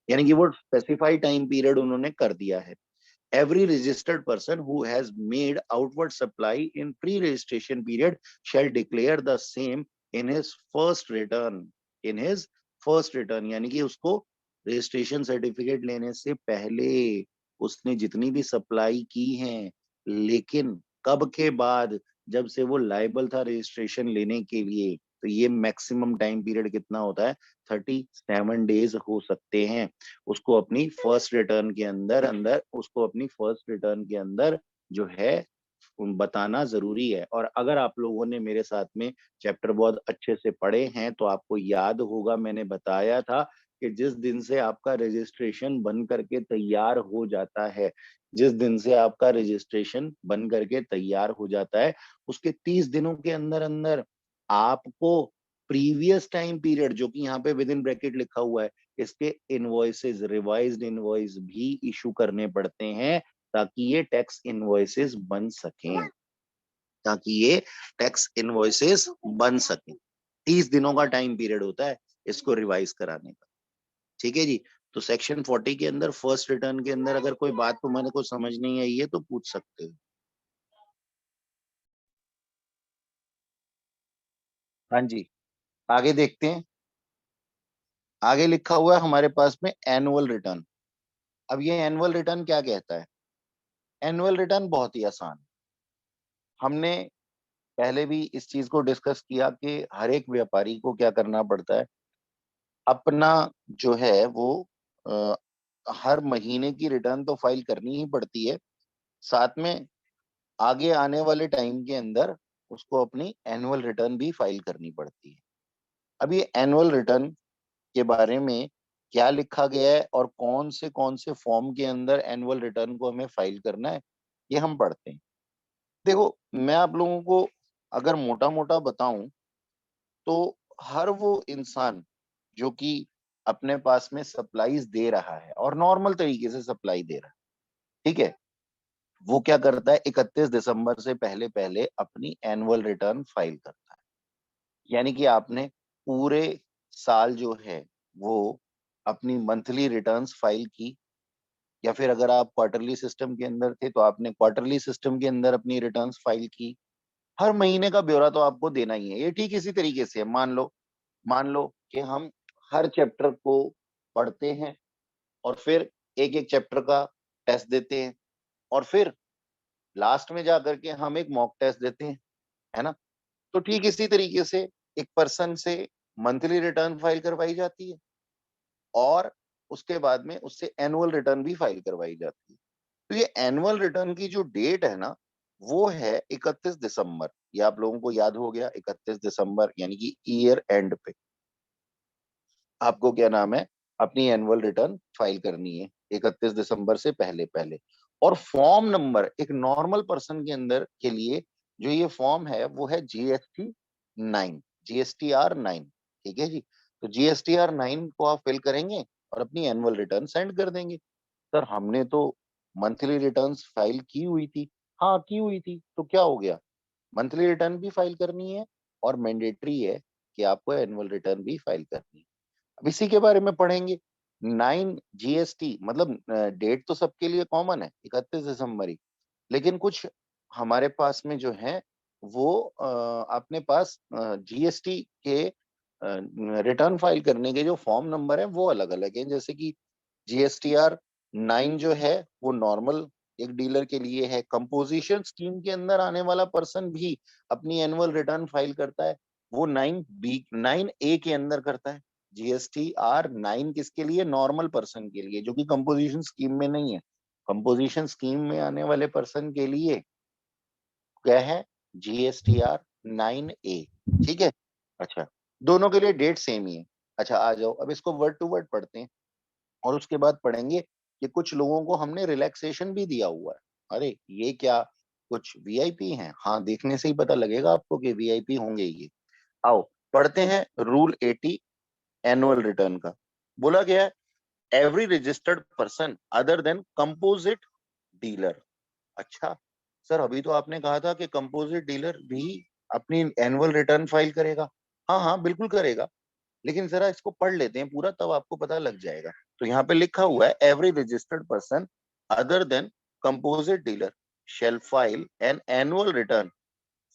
यानी कि वो स्पेसिफाइड टाइम पीरियड उन्होंने कर दिया है। Every registered person who has made outward supply in pre-registration period shall declare the same in his first return. In his first return, यानी कि उसको रजिस्ट्रेशन सर्टिफिकेट लेने से पहले उसने जितनी भी सप्लाई की है, लेकिन कब के बाद, जब से वो लाइबल था रजिस्ट्रेशन लेने के लिए, तो ये मैक्सिमम टाइम पीरियड कितना होता है, 37 डेज हो सकते हैं। उसको अपनी फर्स्ट रिटर्न के अंदर अंदर उसको अपनी फर्स्ट रिटर्न के अंदर जो है बताना जरूरी है। और अगर आप लोगों ने मेरे साथ में चैप्टर बहुत अच्छे से पढ़े हैं तो आपको याद होगा, मैंने बताया था कि जिस दिन से आपका रजिस्ट्रेशन बन करके तैयार हो जाता है, जिस दिन से आपका रजिस्ट्रेशन बन करके तैयार हो जाता है, उसके 30 दिनों के अंदर अंदर आपको प्रीवियस टाइम पीरियड, जो कि यहाँ पे विद इन ब्रैकेट लिखा हुआ है, इसके इनवॉइसेस, रिवाइज्ड इनवॉइस भी इशू करने पड़ते हैं, ताकि ये टैक्स इनवॉइसेस बन सकें, ताकि ये टैक्स इनवॉइसेस बन सकें। 30 दिनों का टाइम पीरियड होता है इसको रिवाइज कराने का। ठीक है जी। तो सेक्शन 40 के अंदर फर्स्ट रिटर्न के अंदर अगर कोई बात तुम्हारे को समझ नहीं आई है तो पूछ सकते हो। हाँ जी, आगे देखते हैं। आगे लिखा हुआ है हमारे पास में एनुअल रिटर्न। अब ये एनुअल रिटर्न क्या कहता है? एनुअल रिटर्न बहुत ही आसान है। हमने पहले भी इस चीज को डिस्कस किया कि हर एक व्यापारी को क्या करना पड़ता है, अपना जो है वो अ, हर महीने की रिटर्न तो फाइल करनी ही पड़ती है, साथ में आगे आने वाले टाइम के अंदर उसको अपनी एनुअल रिटर्न भी फाइल करनी पड़ती है। अब ये एनुअल रिटर्न के बारे में क्या लिखा गया है और कौन से फॉर्म के अंदर एनुअल रिटर्न को हमें फाइल करना है, ये हम पढ़ते हैं। देखो, मैं आप लोगों को अगर मोटा मोटा बताऊं तो हर वो इंसान जो कि अपने पास में सप्लाईज दे रहा है और नॉर्मल तरीके से सप्लाई दे रहा है, ठीक है, वो क्या करता है, 31 दिसंबर से पहले पहले अपनी एनुअल रिटर्न फाइल करता है। यानी कि आपने पूरे साल जो है वो अपनी मंथली रिटर्न्स फाइल की, या फिर अगर आप क्वार्टरली सिस्टम के अंदर थे तो आपने क्वार्टरली सिस्टम के अंदर अपनी रिटर्न्स फाइल की। हर महीने का ब्यौरा तो आपको देना ही है। ये ठीक इसी तरीके से है। मान लो कि हम हर चैप्टर को पढ़ते हैं और फिर एक एक चैप्टर का टेस्ट देते हैं, और फिर लास्ट में जा करके हम एक मॉक टेस्ट देते हैं, है ना। तो ठीक इसी तरीके से एक पर्सन से मंथली रिटर्न फाइल करवाई जाती है और उसके बाद में उससे एनुअल रिटर्न भी फाइल करवाई जाती है। तो ये एनुअल रिटर्न की जो डेट है ना, वो है 31 दिसंबर। ये आप लोगों को याद हो गया, 31 दिसंबर यानी कि ईयर एंड पे आपको क्या नाम है, अपनी एनुअल रिटर्न फाइल करनी है 31 दिसंबर से पहले पहले। और फॉर्म नंबर एक नॉर्मल पर्सन के अंदर के लिए जो ये फॉर्म है वो है GST 9, GSTR 9। ठीक है जी। तो GSTR 9 को आप फिल करेंगे और अपनी एनुअल रिटर्न सेंड कर देंगे। सर हमने तो मंथली रिटर्न्स फाइल की हुई थी। हाँ की हुई थी, तो क्या हो गया, मंथली रिटर्न भी फाइल करनी है और मैंडेटरी है कि आपको एनुअल रिटर्न भी फाइल करनी है। अब इसी के बारे में पढ़ेंगे। 9 GST मतलब डेट तो सबके लिए कॉमन है, 31 दिसंबर ही, लेकिन कुछ हमारे पास में जो है वो अपने पास GST के रिटर्न फाइल करने के जो फॉर्म नंबर है वो अलग अलग है। जैसे कि GSTR 9 जो है वो नॉर्मल एक डीलर के लिए है। कंपोजिशन स्कीम के अंदर आने वाला पर्सन भी अपनी एनुअल रिटर्न फाइल करता है, वो 9A के अंदर करता है। GSTR 9 किसके लिए, नॉर्मल पर्सन के लिए जो कि कंपोजिशन स्कीम में नहीं है। कंपोजिशन स्कीम में आने वाले पर्सन के लिए क्या है, GSTR 9A। ठीक है। अच्छा, दोनों के लिए डेट सेम ही है। अच्छा आ जाओ, अब इसको वर्ड टू वर्ड पढ़ते हैं और उसके बाद पढ़ेंगे कि कुछ लोगों को हमने रिलैक्सेशन भी दिया हुआ है। अरे ये क्या, कुछ वीआईपी हैं? हाँ, देखने से ही पता लगेगा आपको कि वीआईपी होंगे ये। आओ पढ़ते हैं रूल 80 एनुअल रिटर्न का। बोला गया है every registered person other than composite dealer. अच्छा सर, अभी तो आपने कहा था कि कंपोजिट डीलर भी अपनी एनुअल रिटर्न फाइल करेगा। हाँ हाँ बिल्कुल करेगा, लेकिन जरा इसको पढ़ लेते हैं पूरा, तब आपको पता लग जाएगा। तो यहाँ पे लिखा हुआ है every registered person other than composite dealer shall file an annual return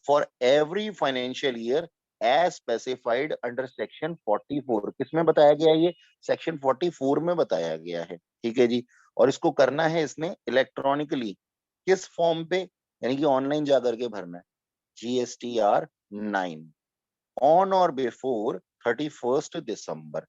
for every financial year as specified under section 44। किसमें बताया गया है ये, सेक्शन 44 में बताया गया है। ठीक है जी। और इसको करना है इसने इलेक्ट्रॉनिकली, किस फॉर्म पे, यानी कि ऑनलाइन जाकर के भरना है। GSTR 9 on or before 31st December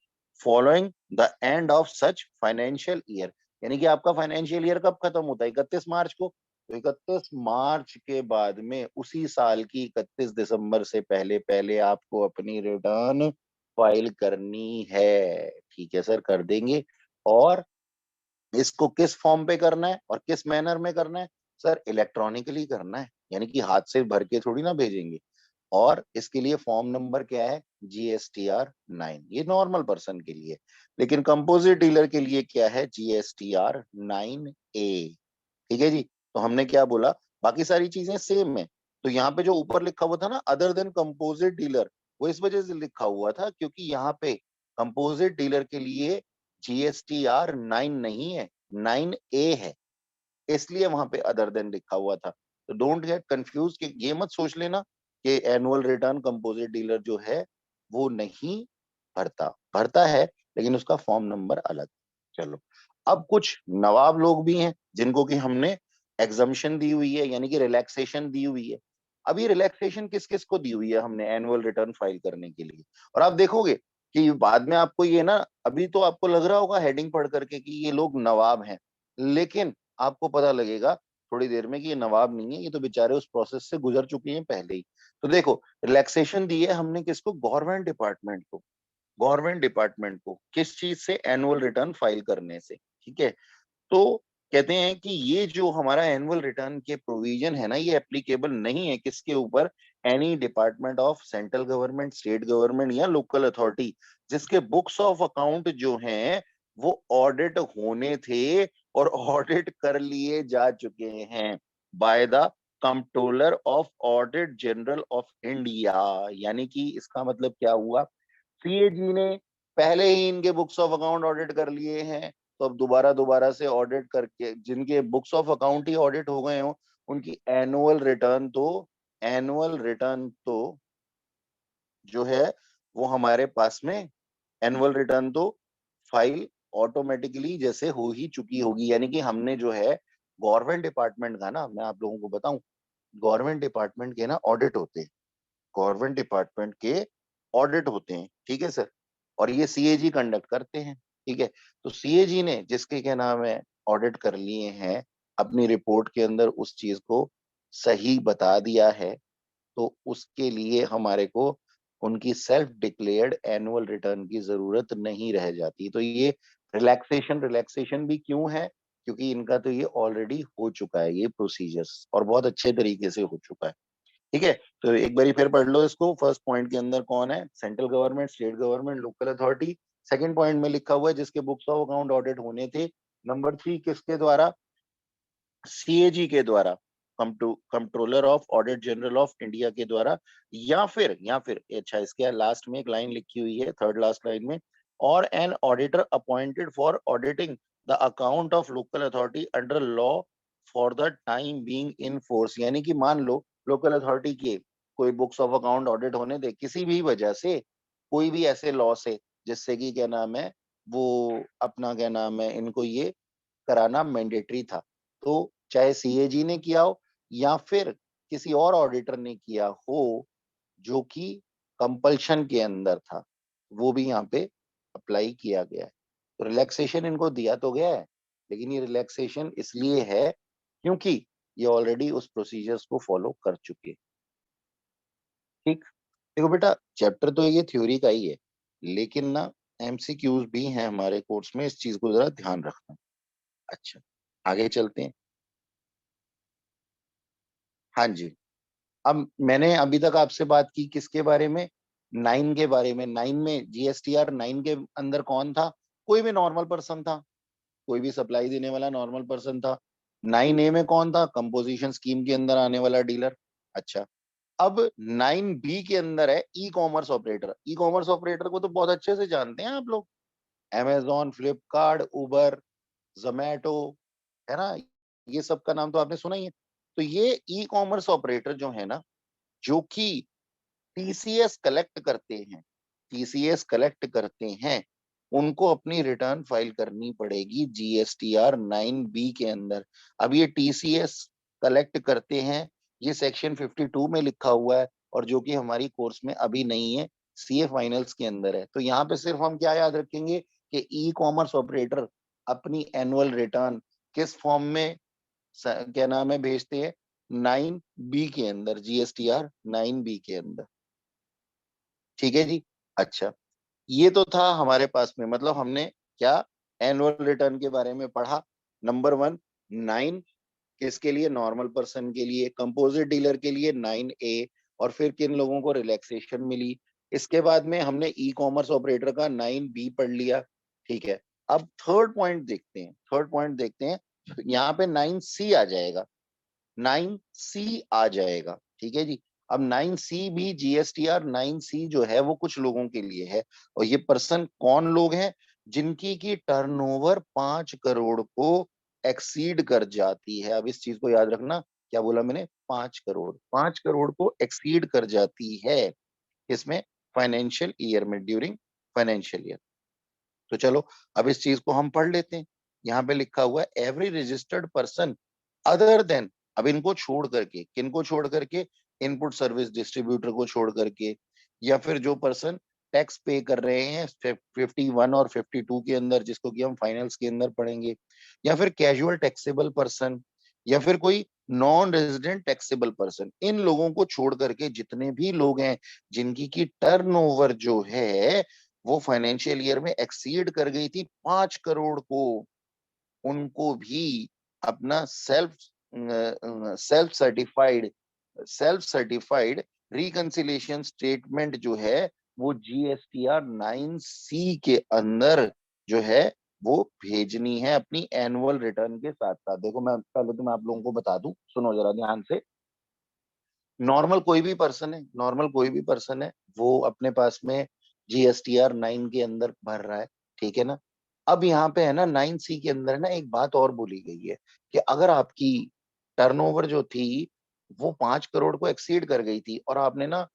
following the end of such financial year। यानी कि आपका फाइनेंशियल ईयर कब खत्म होता है, 31 मार्च को। तो 31 मार्च के बाद में उसी साल की 31 दिसंबर से पहले पहले आपको अपनी रिटर्न फाइल करनी है। ठीक है सर, कर देंगे। और इसको किस फॉर्म पे करना है और किस मैनर में करना है, सर इलेक्ट्रॉनिकली करना है, यानी कि हाथ से भर के थोड़ी ना भेजेंगे। और इसके लिए फॉर्म नंबर क्या है, GSTR 9, ये नॉर्मल पर्सन के लिए। लेकिन कंपोजिट डीलर के लिए क्या है, GSTR 9A। ठीक है जी। तो हमने क्या बोला, बाकी सारी चीजें सेम है। तो यहाँ पे जो ऊपर लिखा हुआ था ना अदर देन कंपोजिट डीलर, वो इस वजह से लिखा हुआ था क्योंकि यहाँ पे कंपोजिट डीलर के लिए GSTR 9 नहीं है, 9A है, इसलिए वहां पे अदर देन लिखा हुआ था। तो डोंट गेट कंफ्यूज कि ये मत सोच लेना कि एनुअल रिटर्न कंपोजिट डीलर जो है वो नहीं भरता, भरता है, लेकिन उसका फॉर्म नंबर अलग। चलो, अब कुछ नवाब लोग भी हैं जिनको कि हमने एग्जम्पशन दी हुई है, यानी कि रिलैक्सेशन दी हुई है। अब ये रिलैक्सेशन किस किस को दी हुई है हमने एनुअल रिटर्न फाइल करने के लिए? और आप देखोगे कि बाद में आपको ये ना, अभी तो आपको लग रहा होगा हेडिंग पढ़ करके कि ये लोग नवाब हैं, लेकिन आपको पता लगेगा थोड़ी देर में कि ये नवाब नहीं है, ये तो बेचारे उस प्रोसेस से गुजर चुके हैं पहले ही। तो देखो, रिलैक्सेशन दी है हमने किसको? गवर्नमेंट डिपार्टमेंट को। गवर्नमेंट डिपार्टमेंट को किस चीज से? एनुअल रिटर्न फाइल करने से। ठीक है, तो कहते हैं कि ये जो हमारा एनुअल रिटर्न के प्रोविजन है ना, ये एप्लीकेबल नहीं है किसके ऊपर? Any department of central government, state government या लोकल अथॉरिटी जिसके बुक्स ऑफ अकाउंट जो हैं वो ऑडिट होने थे और ऑडिट कर लिए जा चुके हैं by the controller of audit general of India. यानी कि इसका मतलब क्या हुआ? सीएजी ने पहले ही इनके बुक्स ऑफ अकाउंट ऑडिट कर लिए हैं, तो अब दोबारा दोबारा से ऑडिट करके जिनके books of account he audit हो गए हो, उनकी एनुअल रिटर्न तो जो है वो हमारे पास में एनुअल रिटर्न तो फाइल ऑटोमेटिकली जैसे हो ही चुकी होगी। यानी कि हमने जो है गवर्नमेंट डिपार्टमेंट का ना, मैं आप लोगों को बताऊं, गवर्नमेंट डिपार्टमेंट के ना ऑडिट होते हैं, गवर्नमेंट डिपार्टमेंट के ऑडिट होते हैं। ठीक है सर, और ये सीएजी कंडक्ट करते हैं। ठीक है, तो सीएजी ने जिसके क्या नाम है ऑडिट कर लिए हैं, अपनी रिपोर्ट के अंदर उस चीज को सही बता दिया है, तो उसके लिए हमारे को उनकी सेल्फ डिक्लेयर्ड एनुअल रिटर्न की जरूरत नहीं रह जाती। तो ये रिलैक्सेशन रिलैक्सेशन भी क्यों है? क्योंकि इनका तो ये ऑलरेडी हो चुका है, ये प्रोसीजर्स, और बहुत अच्छे तरीके से हो चुका है। ठीक है, तो एक बारी फिर पढ़ लो इसको। फर्स्ट पॉइंट के अंदर कौन है? Central government, state government, local authority. Second point में लिखा हुआ है जिसके बुक्स ऑफ अकाउंट ऑडिट होने थे। नंबर 3 किसके द्वारा? सीएजी के द्वारा, controller of audit general of India के द्वारा, या फिर अच्छा, इसके लास्ट में एक लाइन लिखी हुई है, थर्ड लास्ट लाइन में, और an auditor appointed for auditing the account of local authority under law for the time being in force. यानी कि मान लो लोकल अथॉरिटी के कोई बुक्स ऑफ अकाउंट ऑडिट होने दे किसी भी वजह से, कोई भी ऐसे लॉ से जिससे कि क्या नाम है वो अपना क्या नाम है इनको ये कराना मैंडेटरी था, तो चाहे सीएजी ने किया हो या फिर किसी और ऑडिटर ने किया हो जो कि कंपल्शन के अंदर था, वो भी यहाँ पे अप्लाई किया गया है। तो रिलैक्सेशन इनको दिया तो गया है, लेकिन ये रिलैक्सेशन इसलिए है क्योंकि ये ऑलरेडी उस प्रोसीजर्स को फॉलो कर चुके हैं। ठीक, देखो बेटा, चैप्टर तो ये थ्योरी का ही है, लेकिन ना एमसीक्यूज भी हैं हमारे कोर्स में, इस चीज को जरा ध्यान रखना। अच्छा, आगे चलते हैं। हाँ जी, अब मैंने अभी तक आपसे बात की किसके बारे में? 9 के बारे में। 9 में जीएसटीआर 9 के अंदर कौन था? कोई भी नॉर्मल पर्सन था, कोई भी सप्लाई देने वाला नॉर्मल पर्सन था। 9A में कौन था? कंपोजिशन स्कीम के अंदर आने वाला डीलर। अच्छा, अब 9B के अंदर है e commerce operator. E commerce operator को तो बहुत अच्छे से जानते हैं आप लोग, अमेजोन, फ्लिपकार्ट, उबर, जोमैटो, है ना, ये सब का नाम तो आपने सुना ही है। तो ये ई कॉमर्स ऑपरेटर जो है ना, जो कि टीसीएस कलेक्ट करते हैं, टीसीएस कलेक्ट करते हैं, उनको अपनी रिटर्न फाइल करनी पड़ेगी जीएसटीआर 9B के अंदर। अब ये टीसीएस कलेक्ट करते हैं, ये सेक्शन 52 में लिखा हुआ है, और जो कि हमारी कोर्स में अभी नहीं है, सीए फाइनल्स के अंदर है। तो यहाँ पे सिर्फ हम क्या याद रखेंगे कि ई कॉमर्स ऑपरेटर अपनी एनुअल रिटर्न किस फॉर्म में क्या नाम है भेजते हैं? 9B के अंदर, जीएसटीआर 9B के अंदर। ठीक है जी। अच्छा, ये तो था हमारे पास में, मतलब हमने क्या एनुअल रिटर्न के बारे में पढ़ा। नंबर 1, 9 किसके लिए? नॉर्मल पर्सन के लिए। कंपोजिट डीलर के लिए 9A, और फिर किन लोगों को रिलैक्सेशन मिली? इसके बाद में हमने ई कॉमर्स ऑपरेटर का 9B पढ़ लिया। ठीक है, अब थर्ड पॉइंट देखते हैं, थर्ड पॉइंट देखते हैं। यहाँ पे 9C आ जाएगा, 9C आ जाएगा। ठीक है जी। अब 9C भी जीएसटीआर 9C जो है वो कुछ लोगों के लिए है, और ये पर्सन कौन लोग हैं? जिनकी की टर्नओवर 5 करोड़ को एक्सीड कर जाती है। अब इस चीज को याद रखना, क्या बोला मैंने? 5 करोड़, 5 करोड़ को एक्सीड कर जाती है, इसमें फाइनेंशियल ईयर में, ड्यूरिंग फाइनेंशियल ईयर। तो चलो अब इस चीज को हम पढ़ लेते हैं। यहाँ पे लिखा हुआ है every registered person other then, अब इनको छोड़ करके, किनको छोड़ करके, इनपुट सर्विस डिस्ट्रीब्यूटर को छोड़ करके, या फिर जो पर्सन टैक्स पे कर रहे हैं 51 और 52 के अंदर, जिसको कि हम फाइनल्स के अंदर पढ़ेंगे, या फिर कैजुअल टैक्सेबल पर्सन, या फिर कोई नॉन रेजिडेंट टैक्सेबल पर्सन, इन लोगों को छोड़ करके जितने भी लोग हैं जिनकी की टर्नओवर जो है वो फाइनेंशियल ईयर में एक्सीड कर गई थी 5 करोड़ को, उनको भी अपना self certified self certified reconciliation statement जो है वो जीएसटीआर 9C के अंदर जो है वो भेजनी है अपनी एनुअल रिटर्न के साथ साथ। देखो मैं पहले तो मैं आप लोगों को बता दूं, सुनो जरा ध्यान से। नॉर्मल कोई भी पर्सन है, नॉर्मल कोई भी पर्सन है, वो अपने पास में जीएसटीआर 9 के अंदर भर रहा है, ठीक है ना। अब यहाँ पे है ना 9C के अंदर ना एक बात और बोली गई है कि अगर आपकी टर्नओवर जो थी वो 5 करोड़ को एक्सीड कर गई थी और आपने ना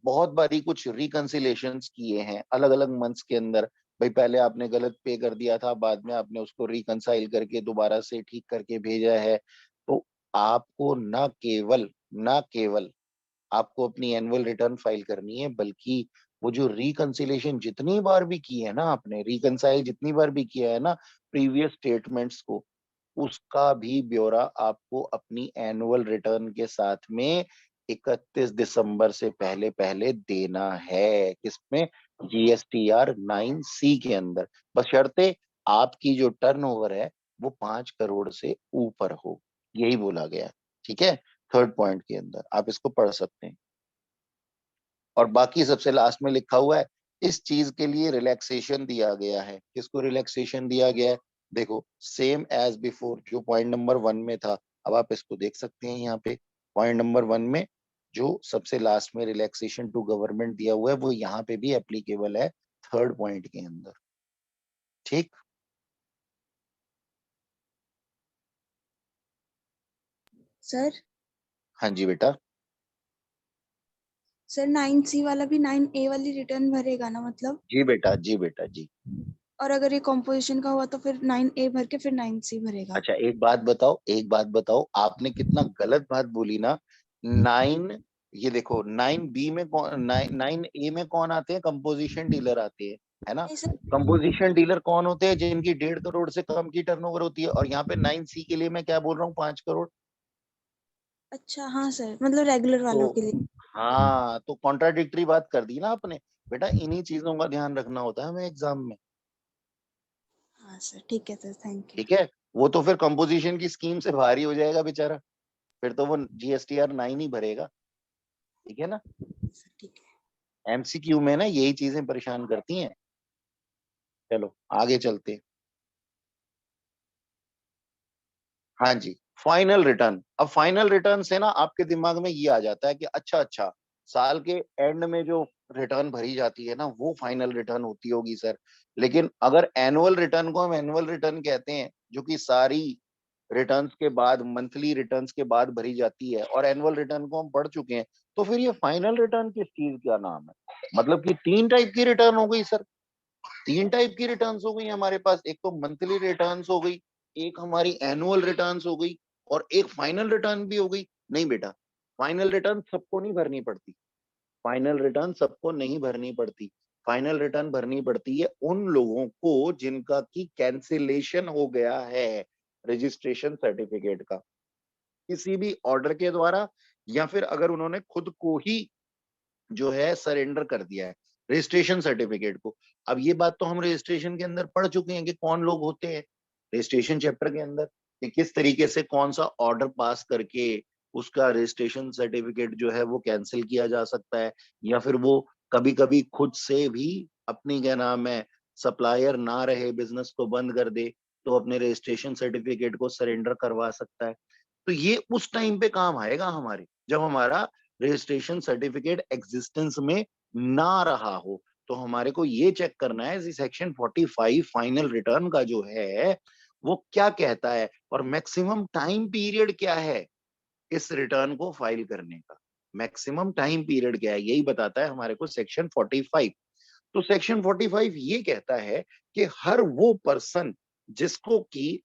बहुत बारी कुछ रिकंसिलेशंस किए हैं अलग अलग मंथ्स के अंदर, भाई पहले आपने गलत पे कर दिया था, बाद में आपने उसको रिकंसाइल करके दोबारा से ठीक करके भेजा है, तो आपको ना केवल आपको अपनी एनुअल रिटर्न फाइल करनी है, बल्कि वो जो रिकंसिलेशन जितनी बार भी की है ना, आपने रिकंसाइल जितनी बार भी किया है ना प्रीवियस स्टेटमेंट्स को, उसका भी ब्यौरा आपको अपनी एनुअल रिटर्न के साथ में 31 दिसंबर से पहले पहले देना है। किसमें? जीएसटीआर 9C के अंदर, बशर्ते आपकी जो टर्नओवर है वो 5 करोड़ से ऊपर हो, यही बोला गया है, ठीक है। थर्ड पॉइंट के अंदर आप इसको पढ़ सकते हैं। और बाकी सबसे लास्ट में लिखा हुआ है इस चीज के लिए रिलैक्सेशन दिया गया है। किसको रिलैक्सेशन दिया गया है? देखो सेम एज बिफोर जो पॉइंट नंबर 1 में था, अब आप इसको देख सकते हैं यहाँ पे पॉइंट नंबर 1 में जो सबसे लास्ट में रिलैक्सेशन टू गवर्नमेंट दिया हुआ है वो यहाँ पे भी एप्लीकेबल है थर्ड पॉइंट के अंदर, ठीक। सर हाँ जी बेटा। सर 9C वाला भी 9A वाली रिटर्न भरेगा ना, मतलब? जी बेटा, जी बेटा, जी। और अगर ये कॉम्पोजिशन का हुआ तो फिर 9A भर के फिर 9C भरेगा? अच्छा एक बात बताओ, एक बात बताओ, आपने कितना गलत बात बोली ना। 9, ये देखो 9B में कौन, 9A में कौन आते हैं? कंपोजिशन डीलर आते हैं, है ना। नहीं सर। कंपोजिशन डीलर कौन होते हैं? जिनकी 1.5 करोड़ से कम की टर्नओवर होती है। और यहाँ पे 9C के लिए मैं क्या बोल रहा हूँ? 5 करोड़। अच्छा हाँ सर, मतलब रेगुलर वालों के तो लिए। हाँ, तो कॉन्ट्राडिक्टरी बात कर दी ना आपने। बेटा इन्हीं चीजों का ध्यान रखना होता है हमें एग्जाम में, हाँ सर, ठीक है सर, थैंक यू। ठीक है। वो तो फिर कंपोजिशन की स्कीम से बाहर ही हो जाएगा बेचारा, फिर तो वो जीएसटीआर 9 ही भरेगा, ठीक है ना। सर ठीक है। एमसीक्यू में ना यही चीजें परेशान करती हैं। चलो आगे चलते हैं। हाँ जी, फाइनल रिटर्न। अब फाइनल रिटर्न से ना आपके दिमाग में ये आ जाता है कि अच्छा अच्छा, साल के एंड में जो रिटर्न भरी जाती है ना वो फाइनल रिटर्न होती होगी सर। लेकिन अगर एनुअल रिटर्न को हम एनुअल रिटर्न कहते हैं, जो कि सारी रिटर्न्स के बाद, मंथली रिटर्न्स के बाद भरी जाती है, और एनुअल रिटर्न को हम पढ़ चुके हैं, तो फिर ये फाइनल रिटर्न किस चीज का नाम है? मतलब कि 3 टाइप की रिटर्न हो गई सर, 3 टाइप की रिटर्न्स हो गई हमारे पास। एक तो मंथली रिटर्न्स हो गई, एक हमारी एनुअल रिटर्न्स हो गई, और एक फाइनल रिटर्न भी हो गई। नहीं बेटा, फाइनल रिटर्न सबको नहीं भरनी पड़ती, फाइनल रिटर्न सबको नहीं भरनी पड़ती। फाइनल रिटर्न भरनी पड़ती है उन लोगों को जिनका की कैंसिलेशन हो गया है रजिस्ट्रेशन सर्टिफिकेट का, किसी भी ऑर्डर के द्वारा, या फिर अगर उन्होंने खुद को ही जो है सरेंडर कर दिया है रजिस्ट्रेशन सर्टिफिकेट को। अब ये बात तो हम रजिस्ट्रेशन के अंदर पढ़ चुके हैं कि कौन लोग होते हैं रजिस्ट्रेशन चैप्टर के अंदर, कि किस तरीके से कौन सा ऑर्डर पास करके उसका रजिस्ट्रेशन सर्टिफिकेट जो है वो कैंसिल किया जा सकता है, या फिर वो कभी कभी खुद से भी अपनी क्या नाम है सप्लायर ना रहे, बिजनेस को बंद कर दे, तो अपने रजिस्ट्रेशन सर्टिफिकेट को सरेंडर करवा सकता है। तो ये उस टाइम पे काम आएगा हमारे, जब हमारा रजिस्ट्रेशन सर्टिफिकेट एग्जिस्टेंस में ना रहा हो। तो हमारे को ये चेक करना है सेक्शन 45 फाइनल रिटर्न का जो है वो क्या कहता है, और मैक्सिमम टाइम पीरियड क्या है इस रिटर्न को फाइल करने का। मैक्सिमम टाइम पीरियड क्या है यही बताता है हमारे को सेक्शन 45। तो सेक्शन 45 ये कहता है कि हर वो पर्सन जिसको कि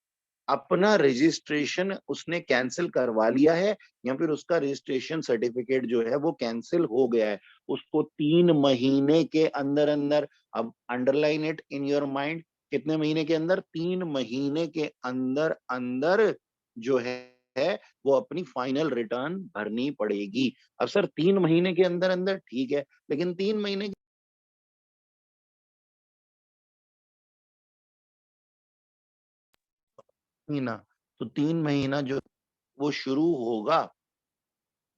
अपना रजिस्ट्रेशन उसने कैंसिल करवा लिया है या फिर उसका रजिस्ट्रेशन सर्टिफिकेट जो है वो कैंसिल हो गया है, उसको 3 महीने के अंदर अंदर, अब underline it in your mind, कितने महीने के अंदर, 3 महीने के अंदर अंदर जो है वो अपनी फाइनल रिटर्न भरनी पड़ेगी। अब सर 3 महीने के अंदर अंदर ठीक है, लेकिन 3 महीने महीना, तो 3 महीना जो वो शुरू होगा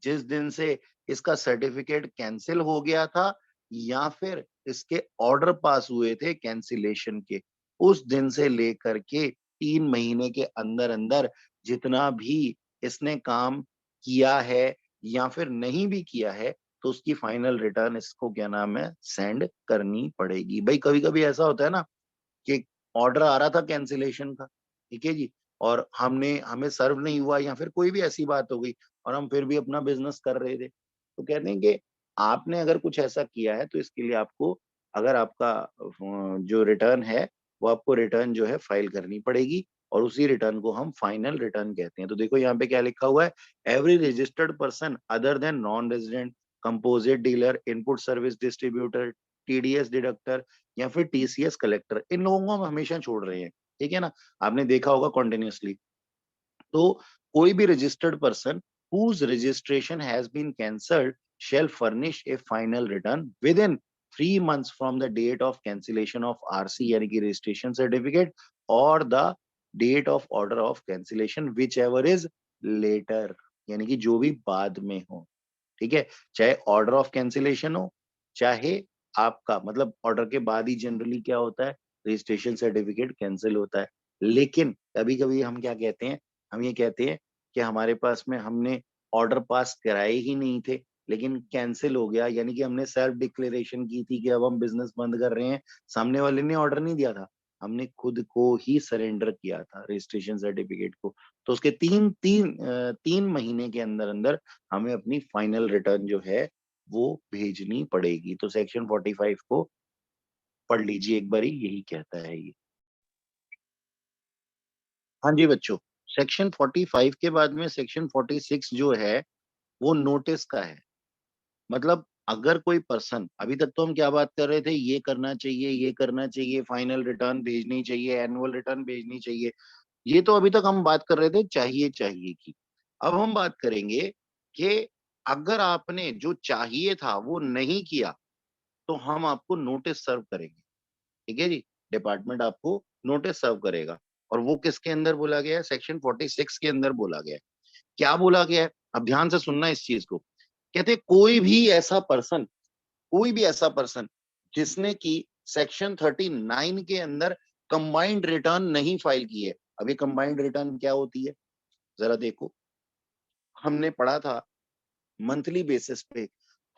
जिस दिन से इसका सर्टिफिकेट कैंसिल हो गया था या फिर इसके ऑर्डर पास हुए थे कैंसिलेशन के, उस दिन से लेकर के 3 महीने के अंदर अंदर जितना भी इसने काम किया है या फिर नहीं भी किया है, तो उसकी फाइनल रिटर्न इसको क्या नाम है, सेंड करनी पड़ेगी। भाई कभी कभी ऐसा होता है ना कि ऑर्डर आ रहा था कैंसिलेशन का, ठीक है जी, और हमने हमें सर्व नहीं हुआ या फिर कोई भी ऐसी बात हो गई और हम फिर भी अपना बिजनेस कर रहे थे, तो कहते हैं कि आपने अगर कुछ ऐसा किया है तो इसके लिए आपको, अगर आपका जो रिटर्न है वो आपको रिटर्न जो है फाइल करनी पड़ेगी, और उसी रिटर्न को हम फाइनल रिटर्न कहते हैं। तो देखो यहाँ पे क्या लिखा हुआ है, every registered person other then non resident, composite dealer, input service distributor, TDS deductor या फिर टीसीएस कलेक्टर, इन लोगों को हम हमेशा छोड़ रहे हैं, ठीक है ना, आपने देखा होगा कॉन्टिन्यूसली। तो कोई भी registered person whose registration has been cancelled shall furnish a final return within 3 months from the date of cancellation of RC यानी कि registration certificate, or the date of order of cancellation whichever is later, यानी कि जो भी बाद में हो, ठीक है, चाहे ऑर्डर ऑफ कैंसिलेशन हो, चाहे आपका मतलब ऑर्डर के बाद ही जनरली क्या होता है, रजिस्ट्रेशन सर्टिफिकेट कैंसिल होता है। लेकिन कभी कभी हम क्या कहते हैं, हम ये कहते हैं कि हमारे पास में हमने ऑर्डर पास कराए ही नहीं थे लेकिन कैंसिल हो गया, यानी कि हमने सेल्फ डिक्लेरेशन की थी कि अब हम बिजनेस बंद कर रहे हैं, सामने वाले ने ऑर्डर नहीं दिया था, हमने खुद को ही सरेंडर किया था रजिस्ट्रेशन सर्टिफिकेट को, तो उसके 3 महीने के अंदर अंदर हमें अपनी फाइनल रिटर्न जो है वो भेजनी पड़ेगी। तो सेक्शन 45 को पढ़ लीजिए एक बारी, यही कहता है ये। हाँ जी बच्चों, सेक्शन 45 के बाद में सेक्शन 46 जो है वो नोटिस का है। मतलब अगर कोई पर्सन, अभी तक तो हम क्या बात कर रहे थे, ये करना चाहिए, ये करना चाहिए, फाइनल रिटर्न भेजनी चाहिए, एनुअल रिटर्न भेजनी चाहिए, ये तो अभी तक हम बात कर रहे थे चाहिए चाहिए की। अब हम बात करेंगे कि अगर आपने जो चाहिए था वो नहीं किया तो हम आपको नोटिस सर्व करेंगे, ठीक है जी, डिपार्टमेंट आपको नोटिस सर्व करेगा। और वो किसके अंदर बोला गया है, सेक्शन 46 के अंदर बोला गया है। क्या बोला गया है, अब ध्यान से सुनना इस चीज को। कहते कोई भी ऐसा पर्सन जिसने की सेक्शन 39 के अंदर कंबाइंड रिटर्न नहीं फाइल की है। अभी कंबाइंड रिटर्न क्या होती है, जरा देखो, हमने पढ़ा था मंथली बेसिस पे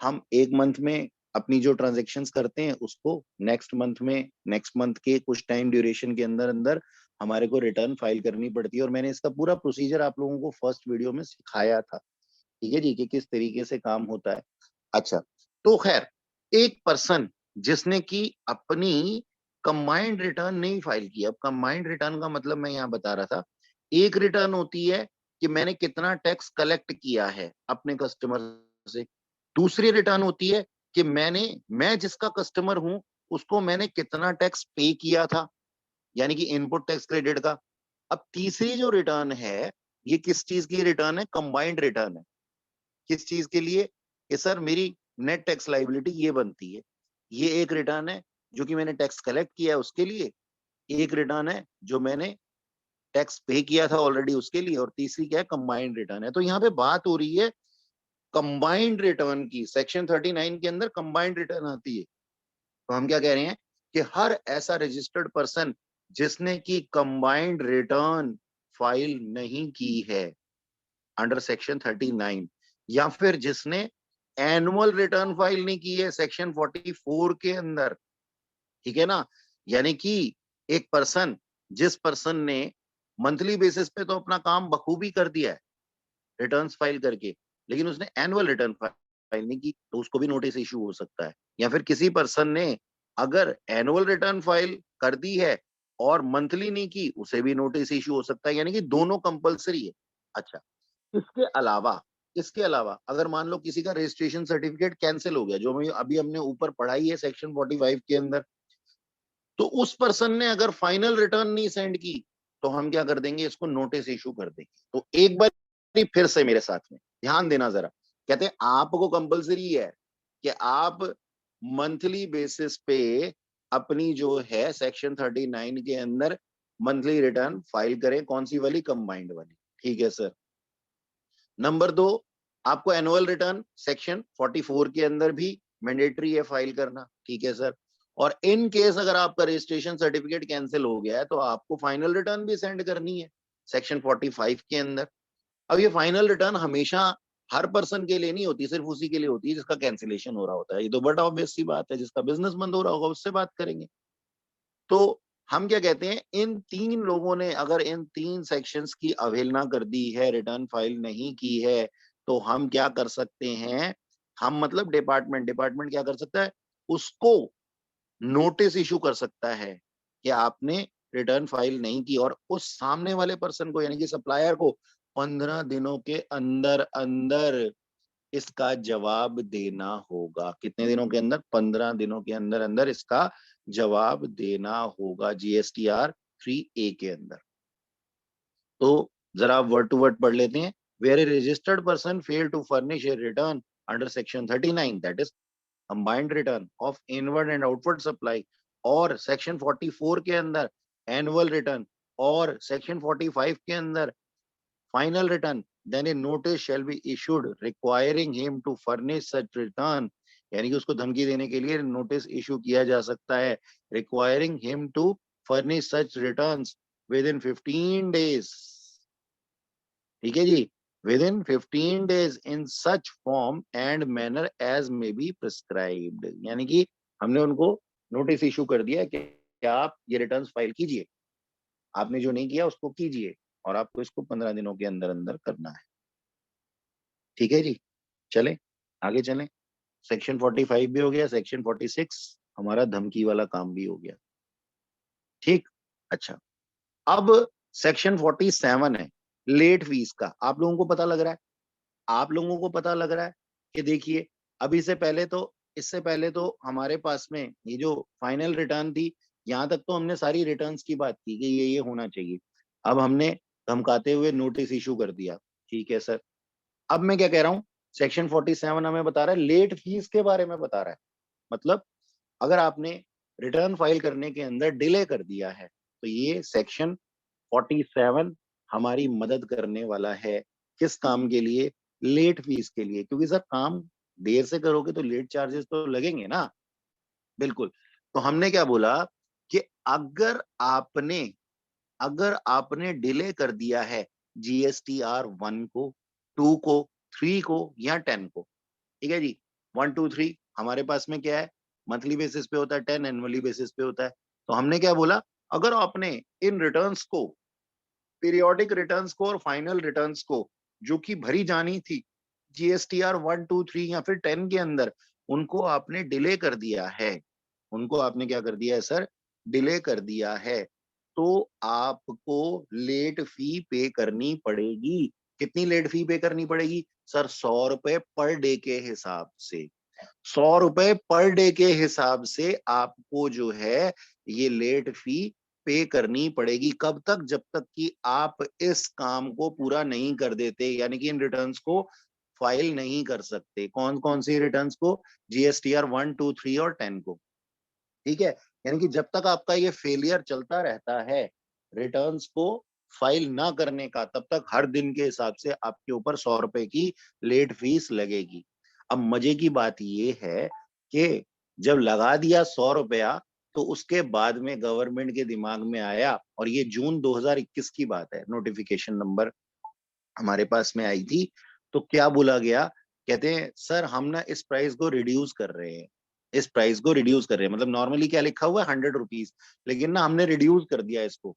हम एक मंथ में अपनी जो ट्रांजेक्शन्स करते हैं उसको नेक्स्ट मंथ के कुछ टाइम ड्यूरेशन के अंदर अंदर हमारे को रिटर्न फाइल करनी पड़ती है, और मैंने इसका पूरा प्रोसीजर आप लोगों को फर्स्ट वीडियो में सिखाया था, ठीक है जी, कि किस तरीके से काम होता है। अच्छा, तो खैर, एक पर्सन जिसने की अपनी कंबाइंड रिटर्न नहीं फाइल की, अब कंबाइंड रिटर्न का मतलब मैं यहाँ बता रहा था, एक रिटर्न होती है कि मैंने कितना टैक्स कलेक्ट किया है अपने कस्टमर से, दूसरी रिटर्न होती है कि मैं जिसका कस्टमर हूं उसको मैंने कितना टैक्स पे किया था, यानी कि इनपुट टैक्स क्रेडिट का। अब तीसरी जो रिटर्न है, ये किस चीज की रिटर्न है, कंबाइंड रिटर्न है। किस चीज के लिए, कि सर मेरी नेट टैक्स लाइबिलिटी ये बनती है, ये एक रिटर्न है जो कि मैंने टैक्स कलेक्ट किया है उसके लिए, एक रिटर्न है जो मैंने टैक्स पे किया था ऑलरेडी उसके लिए, और तीसरी क्या है, कंबाइंड रिटर्न है। तो यहाँ पे बात हो रही है कंबाइंड रिटर्न की, सेक्शन 39 के अंदर कंबाइंड रिटर्न आती है। तो हम क्या कह रहे हैं कि हर ऐसा रजिस्टर्ड पर्सन जिसने की कंबाइंड रिटर्न फाइल नहीं की है अंडर सेक्शन 39, या फिर जिसने एनुअल रिटर्न फाइल नहीं की है सेक्शन 44 के अंदर, ठीक है ना, यानी कि एक पर्सन, जिस पर्सन ने मंथली बेसिस पे तो अपना काम बखूबी कर दिया है रिटर्न्स फाइल करके, लेकिन उसने एनुअल रिटर्न फाइल नहीं की, तो उसको भी नोटिस इशू हो सकता है। या फिर किसी पर्सन ने अगर एनुअल रिटर्न फाइल कर दी है और मंथली नहीं की उसे भी नोटिस इशू हो सकता है, यानी कि दोनों कंपलसरी है। अच्छा, इसके अलावा अगर मान लो किसी का रजिस्ट्रेशन सर्टिफिकेट कैंसिल हो गया, जो अभी हमने ऊपर पढ़ाई है सेक्शन 45 के अंदर, तो उस पर्सन ने अगर फाइनल रिटर्न नहीं सेंड की तो हम क्या कर देंगे, इसको नोटिस इशू कर देंगे। तो एक बार फिर से मेरे साथ में ध्यान देना जरा, कहते हैं आपको कंपलसरी है कि आप मंथली बेसिस पे अपनी जो है सेक्शन 39 के अंदर मंथली रिटर्न फाइल करें। कौन सी वाली? कंबाइंड वाली। ठीक है सर। नंबर 2, आपको एनुअल रिटर्न सेक्शन 44 के अंदर भी मैंडेटरी है फाइल करना। ठीक है सर। और इन केस अगर आपका रजिस्ट्रेशन सर्टिफिकेट कैंसिल हो गया है तो आपको फाइनल रिटर्न भी सेंड करनी है सेक्शन 45 के अंदर। अब ये फाइनल रिटर्न हमेशा हर पर्सन के लिए नहीं होती, सिर्फ उसी के लिए होती है जिसका कैंसिलेशन हो रहा होता है। ये तो बड़ा ऑब्वियस सी बात है, जिसका बिजनेस बंद हो रहा होगा उससे बात करेंगे। तो हम क्या कहते हैं, इन 3 लोगों ने अगर इन 3 सेक्शंस की अवहेलना कर दी है, रिटर्न फाइल नहीं की है, तो हम क्या कर सकते हैं, हम मतलब डिपार्टमेंट क्या कर सकता है, उसको नोटिस इशू कर सकता है कि आपने रिटर्न फाइल नहीं की, और उस सामने वाले पर्सन को यानी कि सप्लायर को 15 दिनों के अंदर अंदर इसका जवाब देना होगा। कितने दिनों के अंदर? 15 दिनों के अंदर अंदर इसका जवाब देना होगा GSTR 3A के अंदर। तो जरा वर्ड टू वर्ड पढ़ लेते हैं। Where a registered person fail to furnish a return under section 39, that is combined return of inward and outward supply, और सेक्शन 44 के अंदर एनुअल रिटर्न, और सेक्शन 45 के अंदर final return, then a notice shall be issued requiring him to furnish such return, यानी कि उसको धमकी देने के लिए नोटिस इशू किया जा सकता है, requiring him to furnish such returns within 15 days। ठीक है जी, within 15 days in such form and manner as may be prescribed, यानी कि हमने उनको नोटिस इशू कर दिया कि आप ये रिटर्न्स फाइल कीजिए, आपने जो नहीं किया उसको कीजिए, और आपको इसको 15 दिनों के अंदर अंदर करना है। ठीक है जी, चले आगे चलें। सेक्शन 45 भी हो गया, सेक्शन 46 हमारा धमकी वाला काम भी हो गया। ठीक। अच्छा, अब सेक्शन 47 है लेट फीस का। आप लोगों को पता लग रहा है, आप लोगों को पता लग रहा है कि देखिए, अभी से पहले तो, इससे पहले तो हमारे पास में ये जो फाइनल रिटर्न थी, यहां तक तो हमने सारी रिटर्न्स की बात की कि ये होना चाहिए। अब हमने धमकाते हुए नोटिस इशू कर दिया। ठीक है सर। अब मैं क्या कह रहा हूं, सेक्शन 47 हमें बता रहा है लेट फीस के बारे में बता रहा है। मतलब अगर आपने रिटर्न फाइल करने के अंदर डिले कर दिया है तो ये सेक्शन 47 हमारी मदद करने वाला है। किस काम के लिए? लेट फीस के लिए, क्योंकि सर काम देर से करोगे तो लेट चार्जेस तो लगेंगे ना। बिल्कुल। तो हमने क्या बोला कि अगर आपने डिले कर दिया है GSTR 1 को, 2 को, 3 को या 10 को, ठीक है जी, 1 2 3 हमारे पास में क्या है, मंथली बेसिस पे होता है, 10 एनुअली बेसिस पे होता है। तो हमने क्या बोला, अगर आपने इन रिटर्न्स को, पीरियोडिक रिटर्न्स को और फाइनल रिटर्न्स को, जो कि भरी जानी थी GSTR 1 2 3 या फिर 10 के अंदर, उनको आपने डिले कर दिया है, उनको आपने क्या कर दिया है सर, डिले कर दिया है, तो आपको लेट फी पे करनी पड़ेगी। कितनी लेट फी पे करनी पड़ेगी सर? 100 रुपए पर डे के हिसाब से। 100 रुपए पर डे के हिसाब से आपको जो है ये लेट फी पे करनी पड़ेगी। कब तक? जब तक कि आप इस काम को पूरा नहीं कर देते, यानी कि इन रिटर्न्स को फाइल नहीं कर सकते। कौन कौन सी रिटर्न्स को? GSTR 1 2 3 और 10 को। ठीक है, यानी कि जब तक आपका ये फेलियर चलता रहता है रिटर्न्स को फाइल ना करने का, तब तक हर दिन के हिसाब से आपके ऊपर 100 रुपए की लेट फीस लगेगी। अब मजे की बात ये है कि जब लगा दिया 100 रुपया, तो उसके बाद में गवर्नमेंट के दिमाग में आया, और ये जून 2021 की बात है, नोटिफिकेशन नंबर हमारे पास में आई थी। तो क्या बोला गया, कहते हैं सर हम ना इस प्राइस को रिड्यूस कर रहे हैं, इस प्राइस को रिड्यूस कर रहे हैं, मतलब नॉर्मली क्या लिखा हुआ है 100 रुपीज, लेकिन ना हमने रिड्यूस कर दिया इसको।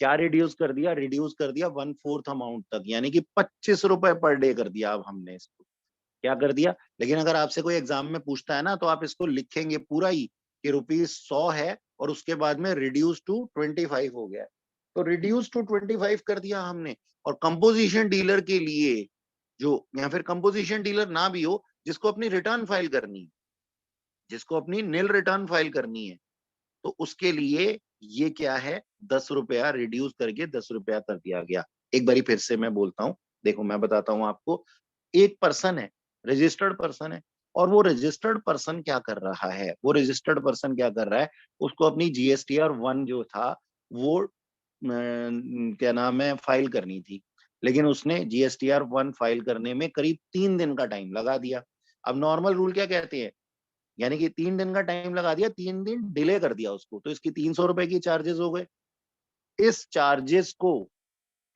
क्या रिड्यूस कर दिया? रिड्यूस कर दिया 1/4 अमाउंट तक, यानी कि 25 रुपए पर डे कर दिया। अब हमने इसको क्या कर दिया, लेकिन अगर आपसे कोई एग्जाम में पूछता है ना, तो आप इसको लिखेंगे पूरा ही कि ₹100 है और उसके बाद में रिड्यूस टू 25 हो गया, तो रिड्यूस टू 25 कर दिया हमने। और कंपोजिशन डीलर के लिए जो, या फिर कंपोजिशन डीलर ना भी हो, जिसको अपनी रिटर्न फाइल करनी है, जिसको अपनी नील रिटर्न फाइल करनी है, तो उसके लिए ये क्या है, ₹10 रिड्यूस करके ₹10 कर दिया गया। एक बारी फिर से मैं बोलता हूँ, देखो मैं बताता हूँ आपको। एक पर्सन है, रजिस्टर्ड पर्सन है, और वो रजिस्टर्ड पर्सन क्या कर रहा है, वो रजिस्टर्ड पर्सन क्या कर रहा है, उसको अपनी जीएसटीआर 1 जो था वो क्या नाम है, फाइल करनी थी। लेकिन उसने जीएसटीआर 1 फाइल करने में करीब 3 दिन का टाइम लगा दिया। अब नॉर्मल रूल क्या कहते हैं, यानी कि 3 दिन का टाइम लगा दिया, 3 दिन डिले कर दिया उसको, तो इसकी ₹300 की चार्जेस हो गए। इस चार्जेस को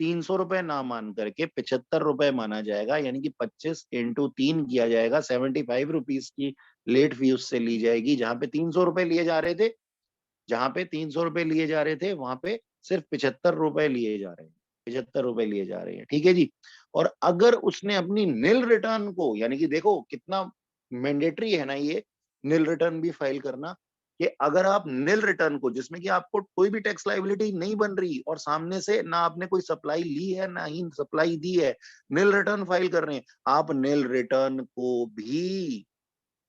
₹300 ना मान करके ₹75 माना जाएगा, यानी कि 25 इंटू 3 किया जाएगा, ₹75 की लेट फी उससे ली जाएगी। जहां पे ₹300 लिए जा रहे थे, जहां पे ₹300 लिए जा रहे थे, वहां पे सिर्फ ₹75 लिए जा रहे हैं, ₹75 लिए जा रहे हैं, ठीक है जी। और अगर उसने अपनी निल रिटर्न को, यानी कि देखो कितना मैंडेटरी है ना ये निल रिटर्न भी फाइल करना, कि अगर आप निल रिटर्न को, जिसमें कि आपको कोई भी टैक्स लायबिलिटी नहीं बन रही और सामने से ना आपने कोई सप्लाई ली है ना ही सप्लाई दी है, निल रिटर्न फाइल कर रहे हैं, आप निल रिटर्न को भी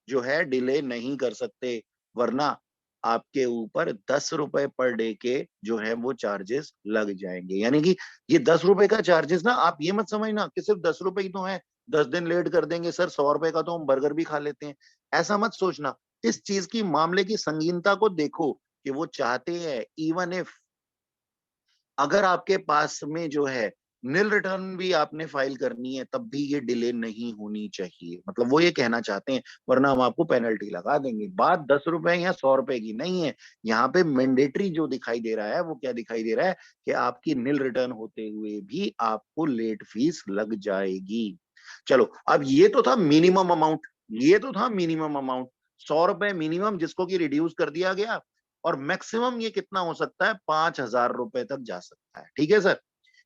जो है डिले नहीं कर सकते, वरना आपके ऊपर ₹10 पर डे के जो है वो चार्जेस लग जाएंगे। यानी कि ये ₹10 का चार्जेस ना, आप ये मत समझना कि सिर्फ ₹10 ही तो है, 10 दिन लेट कर देंगे सर, ₹100 का तो हम बर्गर भी खा लेते हैं, ऐसा मत सोचना। इस चीज की, मामले की संगीनता को देखो, कि वो चाहते हैं इवन इफ अगर आपके पास में जो है निल रिटर्न भी आपने फाइल करनी है, तब भी ये डिले नहीं होनी चाहिए, मतलब वो ये कहना चाहते हैं, वरना हम आपको पेनल्टी लगा देंगे। बात ₹10 या ₹100 की नहीं है, यहाँ पे मैंडेटरी जो दिखाई दे रहा है वो क्या दिखाई दे रहा है, कि आपकी निल रिटर्न होते हुए भी आपको लेट फीस लग जाएगी। चलो, अब ये तो था मिनिमम अमाउंट, ये तो था मिनिमम अमाउंट, ₹100 मिनिमम जिसको कि रिड्यूस कर दिया गया, और मैक्सिमम ये कितना हो सकता है, ₹5000 तक जा सकता है, ठीक है सर।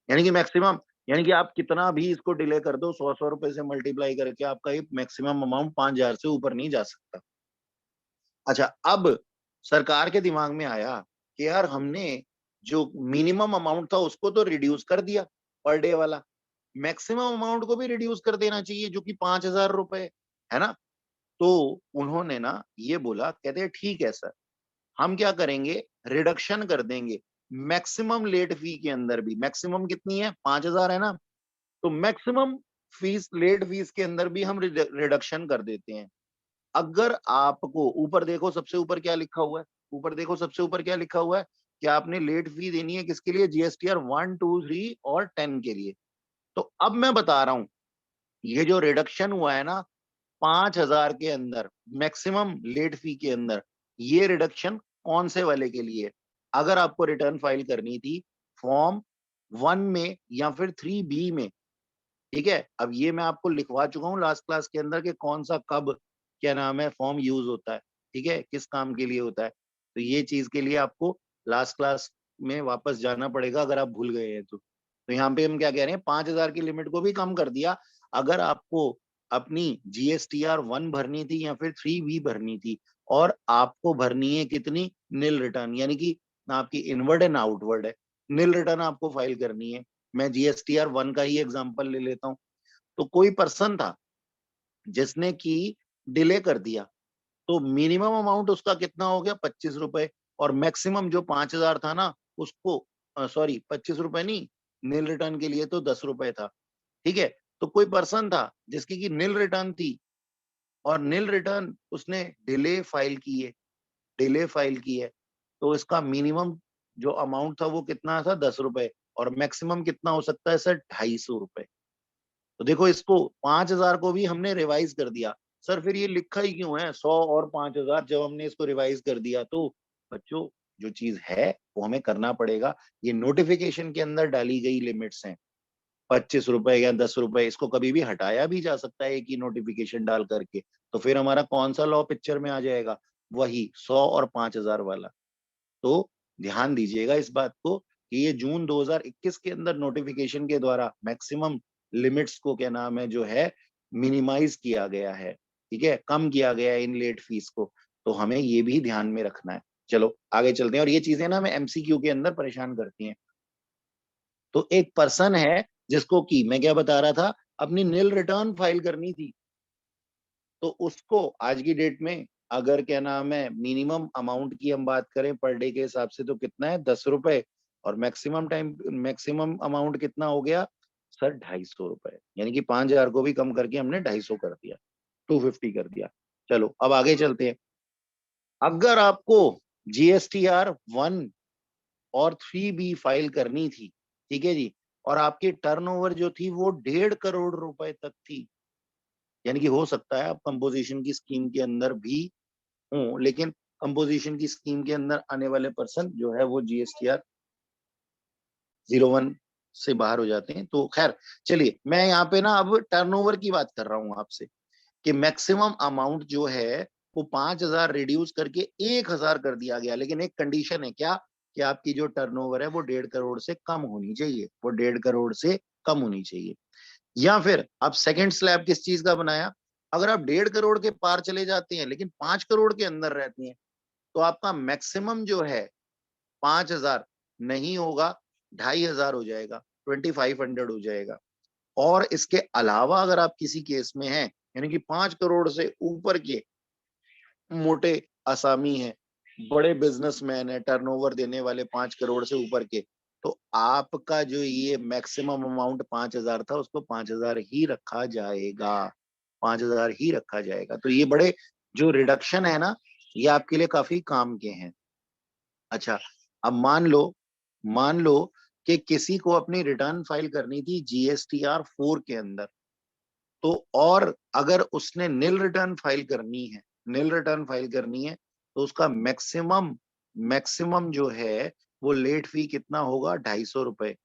यानी कि मैक्सिमम, यानी कि आप कितना भी इसको डिले कर दो, ₹100 से मल्टीप्लाई करके आपका ये मैक्सिमम अमाउंट 5000 से ऊपर नहीं जा सकता। अच्छा, अब सरकार के दिमाग में आया कि यार हमने जो मिनिमम अमाउंट था उसको तो रिड्यूस कर दिया पर डे वाला, मैक्सिमम अमाउंट को भी रिड्यूस कर देना चाहिए जो कि ₹5000 है ना। तो उन्होंने ना ये बोला, कहते हैं ठीक है सर, हम क्या करेंगे, रिडक्शन कर देंगे मैक्सिमम लेट फी के अंदर भी। मैक्सिमम कितनी है, 5000 है ना, तो मैक्सिमम फीस, लेट फीस के अंदर भी हम रिडक्शन कर देते हैं। अगर आपको ऊपर देखो, सबसे ऊपर क्या लिखा हुआ है, ऊपर देखो सबसे ऊपर क्या लिखा हुआ है, कि आपने लेट फी देनी है किसके लिए, जीएसटीआर 1, 2, 3 और 10 के लिए। तो अब मैं बता रहा हूं, ये जो रिडक्शन हुआ है ना 5000 के अंदर, मैक्सिमम लेट फी के अंदर, ये रिडक्शन कौन से वाले के लिए है? अगर आपको रिटर्न फाइल करनी थी फॉर्म 1 में या फिर 3B में, ठीक है। अब ये मैं आपको लिखवा चुका हूँ लास्ट क्लास के अंदर कि कौन सा कब क्या नाम है फॉर्म यूज होता है, ठीक है, किस काम के लिए होता है। तो ये चीज के लिए आपको लास्ट क्लास में वापस जाना पड़ेगा अगर आप भूल गए हैं तो यहाँ पे हम क्या कह रहे हैं, 5000 की लिमिट को भी कम कर दिया। अगर आपको अपनी जीएसटीआर 1 भरनी थी या फिर 3B भरनी थी, और आपको भरनी है कितनी, निल रिटर्न, यानी कि आपकी इनवर्ड एंड आउटवर्ड है, निल रिटर्न आपको फाइल करनी है। मैं जीएसटीआर 1 का ही एग्जांपल ले लेता हूँ। तो कोई पर्सन था जिसने की डिले कर दिया, तो मिनिमम अमाउंट उसका कितना हो गया, ₹25, और मैक्सिमम जो 5000 था ना उसको, सॉरी ₹25 नहीं, निल रिटर्न के लिए तो ₹10 था, ठीक है। तो कोई पर्सन था जिसकी की निल रिटर्न थी, और निल रिटर्न उसने डिले फाइल की है, डिले फाइल की है, तो इसका मिनिमम जो अमाउंट था वो कितना था, ₹10, और मैक्सिमम कितना हो सकता है सर, ₹250। तो देखो, इसको 5000 को भी हमने रिवाइज कर दिया। सर फिर ये लिखा ही क्यों है 100 और 5000, जब हमने इसको रिवाइज कर दिया। तो बच्चों, जो चीज है वो हमें करना पड़ेगा। ये नोटिफिकेशन के अंदर डाली गई लिमिट्स हैं, ₹25 या ₹10, इसको कभी भी हटाया भी जा सकता है एक ही नोटिफिकेशन डाल करके। तो फिर हमारा कौन सा लॉ पिक्चर में आ जाएगा, वही 100 और 5000 वाला। तो ध्यान दीजिएगा इस बात को, कि ये जून 2021 के अंदर नोटिफिकेशन के द्वारा मैक्सिमम लिमिट्स को क्या नाम है जो है मिनिमाइज किया गया है, ठीक है, कम किया गया है इन लेट फीस को। तो हमें ये भी ध्यान में रखना है। चलो आगे चलते हैं, और ये चीजें ना हमें एमसीक्यू के अंदर परेशान करती हैं। तो एक पर्सन है जिसको कि मैं क्या बता रहा था, अपनी नील रिटर्न फाइल करनी थी, तो उसको आज की डेट में अगर क्या नाम है मिनिमम अमाउंट की हम बात करें पर डे के हिसाब से तो कितना है, 10 रुपए, और मैक्सिमम अमाउंट कितना हो गया सर, 250 रुपए, यानी कि 5,000 को भी कम करके हमने 250 कर दिया, 250 कर दिया। चलो अब आगे चलते हैं। अगर आपको GSTR 1 और 3B फाइल करनी थी, ठीक है जी, और आपकी टर्नओवर जो थी वो 1.5 करोड़ रुपए तक थी, यानी कि हो सकता है आप कंपोजिशन की स्कीम के अंदर भी हो, लेकिन कंपोजिशन की स्कीम के अंदर आने वाले पर्सन जो है वो GSTR 01 से बाहर हो जाते हैं। तो खैर चलिए, मैं यहाँ पे ना अब टर्नओवर की बात कर रहा हूँ आपसे, कि मैक्सिमम अमाउंट जो है वो 5,000 रिड्यूस करके 1,000 कर दिया गया, लेकिन एक कंडीशन है, क्या, कि आपकी जो टर्नओवर है वो 1.5 करोड़ से कम होनी चाहिए, वो 1.5 करोड़ से कम होनी चाहिए। या फिर आप सेकंड स्लैब किस चीज का बनाया, अगर आप 1.5 करोड़ के पार चले जाते हैं लेकिन 5 करोड़ के अंदर रहती हैं, तो आपका मैक्सिमम जो है 5,000 नहीं होगा, 2,500 हो जाएगा, 2,500 हो जाएगा। और इसके अलावा अगर आप किसी केस में हैं, यानी कि 5 करोड़ से ऊपर के मोटे असामी हैं, बड़े बिजनेसमैन है, टर्नओवर देने वाले 5 करोड़ से ऊपर के, तो आपका जो ये मैक्सिमम अमाउंट 5,000 था उसको 5,000 ही रखा जाएगा, 5,000 ही रखा जाएगा। तो ये बड़े जो रिडक्शन है ना, ये आपके लिए काफी काम के हैं। अच्छा, अब मान लो कि किसी को अपनी रिटर्न फाइल करनी थी GSTR 4 के अंदर, तो और अगर उसने नील रिटर्न फाइल करनी है, तो उसका मैक्सिमम जो है वो लेट फी कितना होगा, 250 रुपए,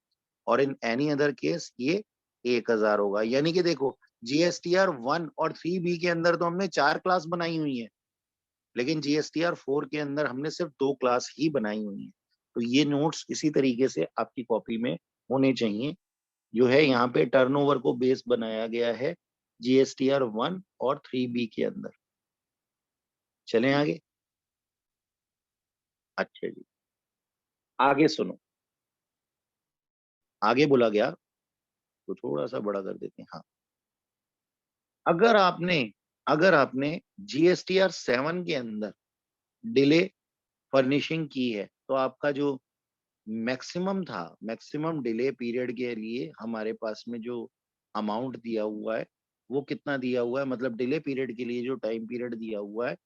और इन एनी अदर केस ये 1,000 होगा। यानी कि देखो, GSTR 1 और 3B के अंदर तो हमने 4 क्लास बनाई हुई है, लेकिन GSTR 4 के अंदर हमने सिर्फ 2 क्लास ही बनाई हुई है। तो ये नोट्स इसी तरीके से आपकी कॉपी में होने चाहिए। जो है यहाँ पे टर्नओवर को बेस बनाया गया है GSTR 1 और 3B के अंदर। चलें आगे। अच्छा जी, आगे सुनो, आगे बोला गया तो थोड़ा सा बड़ा कर देते हैं। हाँ, अगर आपने अगर आपने GSTR 7 के अंदर डिले फर्निशिंग की है, तो आपका जो मैक्सिमम डिले पीरियड के लिए हमारे पास में जो अमाउंट दिया हुआ है वो कितना दिया हुआ है, मतलब डिले पीरियड के लिए जो टाइम पीरियड दिया हुआ है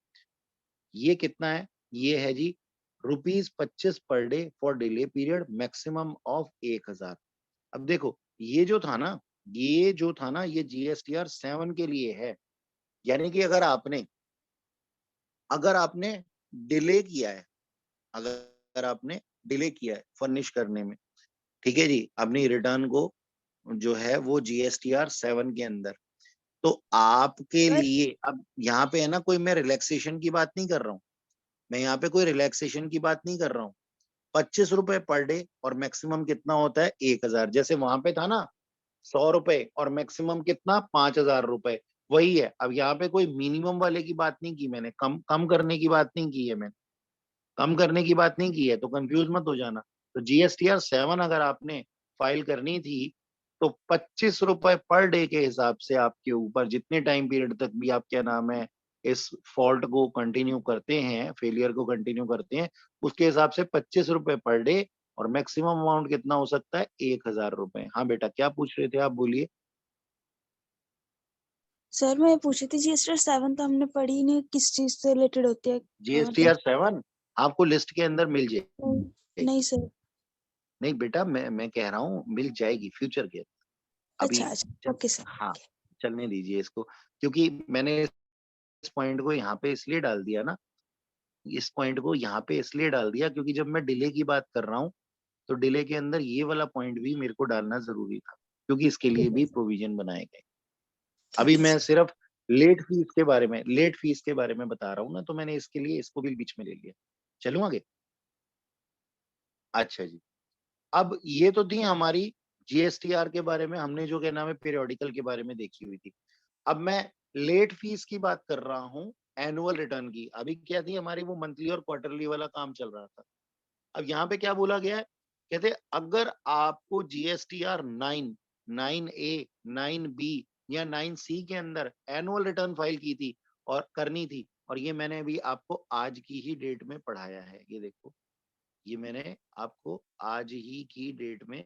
ये कितना है, ये है जी ₹25 per day for delay period, maximum of 1,000। अब देखो, ये जो था ना ये GSTR 7 के लिए है, यानी कि अगर आपने डिले किया है, अगर आपने डिले किया है फर्निश करने में, ठीक है जी, अपनी रिटर्न को जो है वो GSTR 7 के अंदर, तो आपके सर लिए अब यहाँ पे है ना, कोई मैं रिलैक्सेशन की बात नहीं कर रहा हूँ, मैं यहाँ पे कोई रिलैक्सेशन की बात नहीं कर रहा हूँ। 25 रुपए पर डे और मैक्सिमम कितना होता है, 1,000, जैसे वहां पे था ना 100 रुपए और मैक्सिमम कितना, 5,000 रुपए, वही है। अब यहाँ पे कोई मिनिमम वाले की बात नहीं की मैंने, कम कम करने की बात नहीं की है मैंने, कम करने की बात नहीं की है, तो कंफ्यूज मत हो जाना। तो GSTR 7 अगर आपने फाइल करनी थी, तो 25 रुपए पर डे के हिसाब से आपके ऊपर जितने टाइम पीरियड तक भी आप क्या नाम है इस फॉल्ट को कंटिन्यू करते हैं, फेलियर को कंटिन्यू करते हैं, उसके हिसाब से 25 रुपए पर डे, और मैक्सिमम अमाउंट कितना हो सकता है, 1,000 रुपए। हाँ बेटा, क्या पूछ रहे थे आप, बोलिए। सर मैं पूछी थी GSTR 7 तो हमने पढ़ी ही नहीं, किस चीज से रिलेटेड होती है मतलब। GSTR 7 आपको लिस्ट के अंदर मिल नहीं जाएगी। सर। नहीं बेटा, मैं कह रहा हूँ मिल जाएगी फ्यूचर के अभी। अच्छा अच्छा, चल, ओके सर। हाँ, चलने दीजिए इसको, क्योंकि मैंने इस पॉइंट को यहाँ पे इसलिए डाल दिया ना, इस पॉइंट को यहाँ पे इसलिए डाल दिया क्योंकि जब मैं डिले की बात कर रहा हूँ, तो डिले के अंदर ये वाला पॉइंट भी मेरे को डालना जरूरी था, क्योंकि इसके लिए भी प्रोविजन बनाए गए। ठीक अभी है मैं सर। सिर्फ लेट फीस के बारे में बता रहा हूँ ना, तो मैंने इसके लिए इसको भी बीच में ले लिया। चलूं आगे। अच्छा जी, अब ये तो थी हमारी GSTR के बारे में, हमने जो क्या नाम है पीरियोडिकल के बारे में देखी हुई थी। अब मैं लेट फीस की बात कर रहा हूँ एनुअल रिटर्न की। अभी क्या थी हमारी, वो मंथली और क्वार्टरली वाला काम चल रहा था। अब यहाँ पे क्या बोला गया है, कहते अगर आपको जीएसटीआर 9, 9A, 9B या 9C के अंदर एनुअल रिटर्न फाइल की थी और करनी थी, और ये मैंने अभी आपको आज की ही डेट में पढ़ाया है, ये देखो, ये मैंने आपको आज ही की डेट में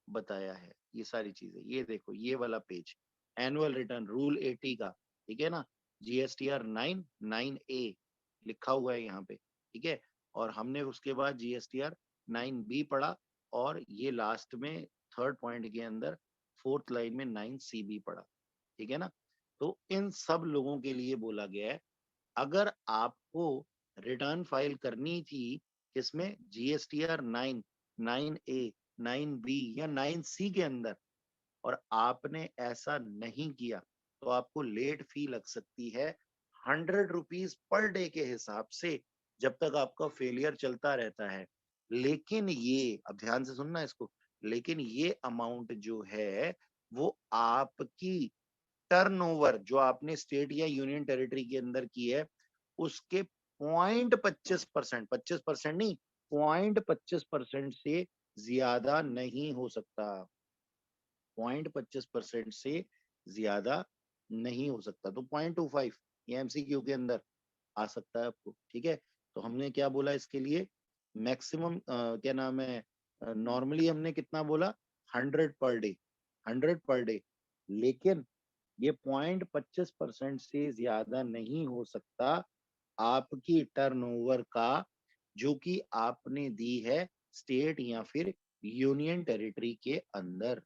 बताया है ये सारी चीजें। ये देखो ये वाला पेज, एनुअल रिटर्न रूल 80 का, ठीक है ना, जीएसटीआर 9, 9A लिखा हुआ है यहाँ पे, ठीक है। और हमने उसके बाद जीएसटीआर 9B पढ़ा, और ये लास्ट में थर्ड पॉइंट के अंदर फोर्थ लाइन में 9CB पढ़ा, ठीक है ना। तो इन सब लोगों के लिए बोला गया है, अगर आपको रिटर्न फाइल करनी थी इसमें जीएसटीआर 9, 9A, 9B या 9C के अंदर, और आपने ऐसा नहीं किया, तो आपको लेट फी लग सकती है 100 रुपीज पर डे के हिसाब से, जब तक आपका फेलियर चलता रहता है। लेकिन ये, अब ध्यान से सुनना इसको, लेकिन ये अमाउंट जो है वो आपकी टर्नओवर जो आपने स्टेट या यूनियन टेरिटरी के अंदर की है उसके 0.25%, 25% नहीं, 0.25% से ज्यादा नहीं हो सकता, 0.25% से ज्यादा नहीं हो सकता। तो 0.25 ये एमसीक्यू के अंदर आ सकता है आपको, ठीक है। तो हमने क्या बोला इसके लिए, मैक्सिमम क्या नाम है, नॉर्मली हमने कितना बोला, 100 पर डे, 100 पर डे, लेकिन ये 0.25% से ज्यादा नहीं हो सकता आपकी टर्नओवर का, जो कि आपने दी है स्टेट या फिर यूनियन टेरिटरी के अंदर।